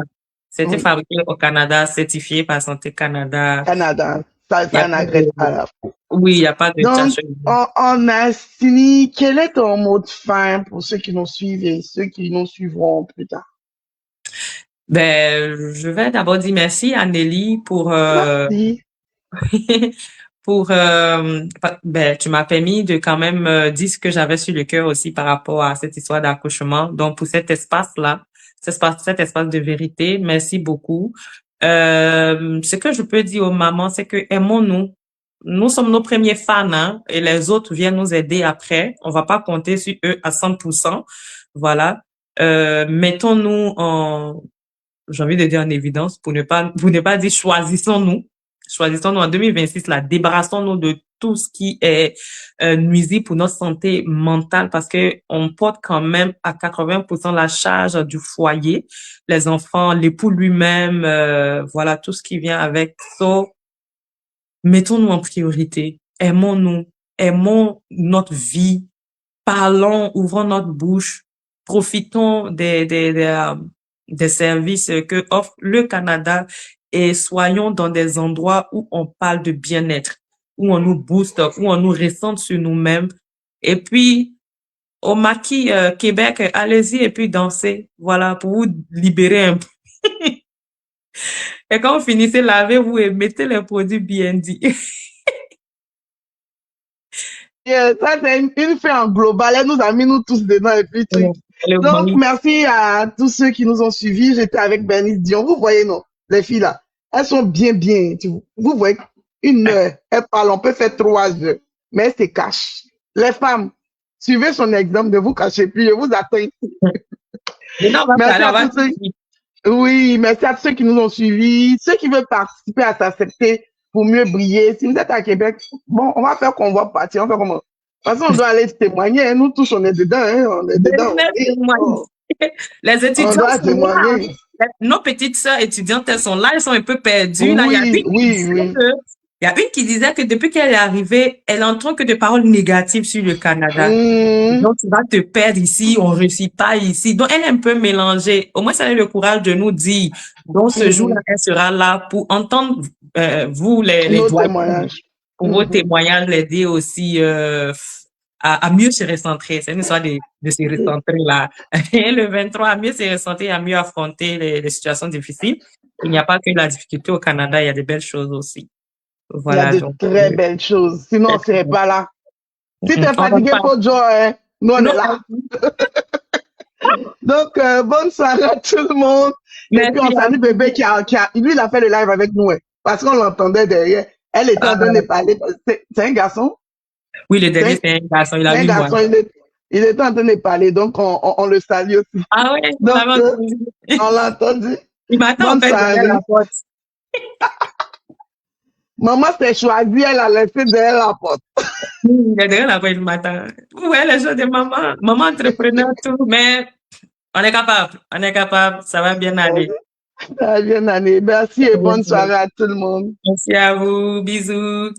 S2: C'était
S1: oui,
S2: fabriqué au Canada, certifié par Santé Canada.
S1: Canada.
S2: Il y a
S1: Ça
S2: pas de,
S1: n'agresse pas la peau.
S2: oui, il y a pas de
S1: Donc,
S2: tâche.
S1: on a fini. Quel est ton mot de fin pour ceux qui nous suivent et ceux qui nous suivront plus tard?
S2: Ben, je vais d'abord dire merci à Nelly pour
S1: Merci.
S2: pour ben tu m'as permis de quand même dire ce que j'avais sur le cœur aussi par rapport à cette histoire d'accouchement. Donc pour cet espace-là, cet espace de vérité, merci beaucoup. Ce que je peux dire aux mamans, c'est que aimons-nous. Nous sommes nos premiers fans, hein, et les autres viennent nous aider après. On va pas compter sur eux à 100%. Voilà. Mettons-nous en, j'ai envie de dire en évidence pour ne pas dire choisissons-nous. Choisissons-nous en 2026, là, débarrassons-nous de tout ce qui est nuisible pour notre santé mentale parce que on porte quand même à 80% la charge du foyer, les enfants, l'époux lui-même, voilà, tout ce qui vient avec. So, mettons-nous en priorité, aimons-nous, aimons notre vie, parlons, ouvrons notre bouche, profitons des services que offre le Canada et soyons dans des endroits où on parle de bien-être, où on nous booste, où on nous ressente sur nous-mêmes. Et puis, au maquis Québec, allez-y et puis dansez, voilà, pour vous libérer un peu. Et quand vous finissez, lavez-vous et mettez les produits bien dits.
S1: Ça, c'est une fin en global. Elle nous a mis nous tous dedans et puis truc.
S2: Le
S1: Donc,
S2: mari.
S1: merci à tous ceux qui nous ont suivis. J'étais avec Bernice Dion. Vous voyez, non, les filles là, elles sont bien, bien. Vous voyez, 1 heure, elles parlent, on peut faire 3 heures, mais elles se cachent. Les femmes, suivez son exemple, ne vous cachez plus, je vous attends ici.
S2: Maintenant, on va
S1: Merci
S2: parler, on
S1: à
S2: va
S1: tous ceux, oui, merci à tous ceux qui nous ont suivis, ceux qui veulent participer à s'accepter pour mieux briller. Si vous êtes à Québec, bon, on va faire convoi partir, on va faire comment? De toute façon, on doit aller témoigner, hein. Nous tous, on est dedans, hein. On est dedans.
S2: Les
S1: On
S2: étudiants
S1: doit
S2: sont là.
S1: témoigner.
S2: Nos petites sœurs étudiantes, elles sont là, elles sont un peu perdues. Là,
S1: Oui, oui, oui.
S2: il y a une qui disait que depuis qu'elle est arrivée, elle n'entend que des paroles négatives sur le Canada. Donc, tu vas te perdre ici, on ne réussit pas ici. Donc, elle est un peu mélangée. Au moins, ça a le courage de nous dire. Donc, ce jour-là, elle sera là pour entendre, vous, les
S1: Nos
S2: doyens,
S1: témoignages.
S2: pour vos témoignages, l'aider aussi à mieux se recentrer. C'est une histoire de se recentrer là. Et le 23, à mieux se recentrer, à mieux affronter les situations difficiles. Il n'y a pas que la difficulté au Canada, il y a de belles choses aussi.
S1: Il y a
S2: Voilà,
S1: de
S2: donc.
S1: très belles choses. Sinon, on ne serait pas là. Si tu es fatigué, faut joie, hein. Nous, on est là. Donc, bonne soirée à tout le monde. Et puis, on salue bébé lui, il a fait le live avec nous, hein, parce qu'on l'entendait derrière. Elle était en train de parler. C'est un garçon?
S2: Oui, le dernier, c'est un garçon. Il a 8 mois.
S1: Il était en train de parler, donc on le salue aussi.
S2: Ah oui,
S1: donc, on l'a entendu.
S2: Il m'attend en fait derrière la porte.
S1: Maman s'est choisie, elle a laissé derrière la porte.
S2: Il est derrière la porte, il m'attend. Ouais, les choses de maman. Maman entrepreneur, tout, mais on est capable, ça va bien aller.
S1: Ça va bien aller. Merci et bonne soirée à tout le monde.
S2: Merci à vous, bisous.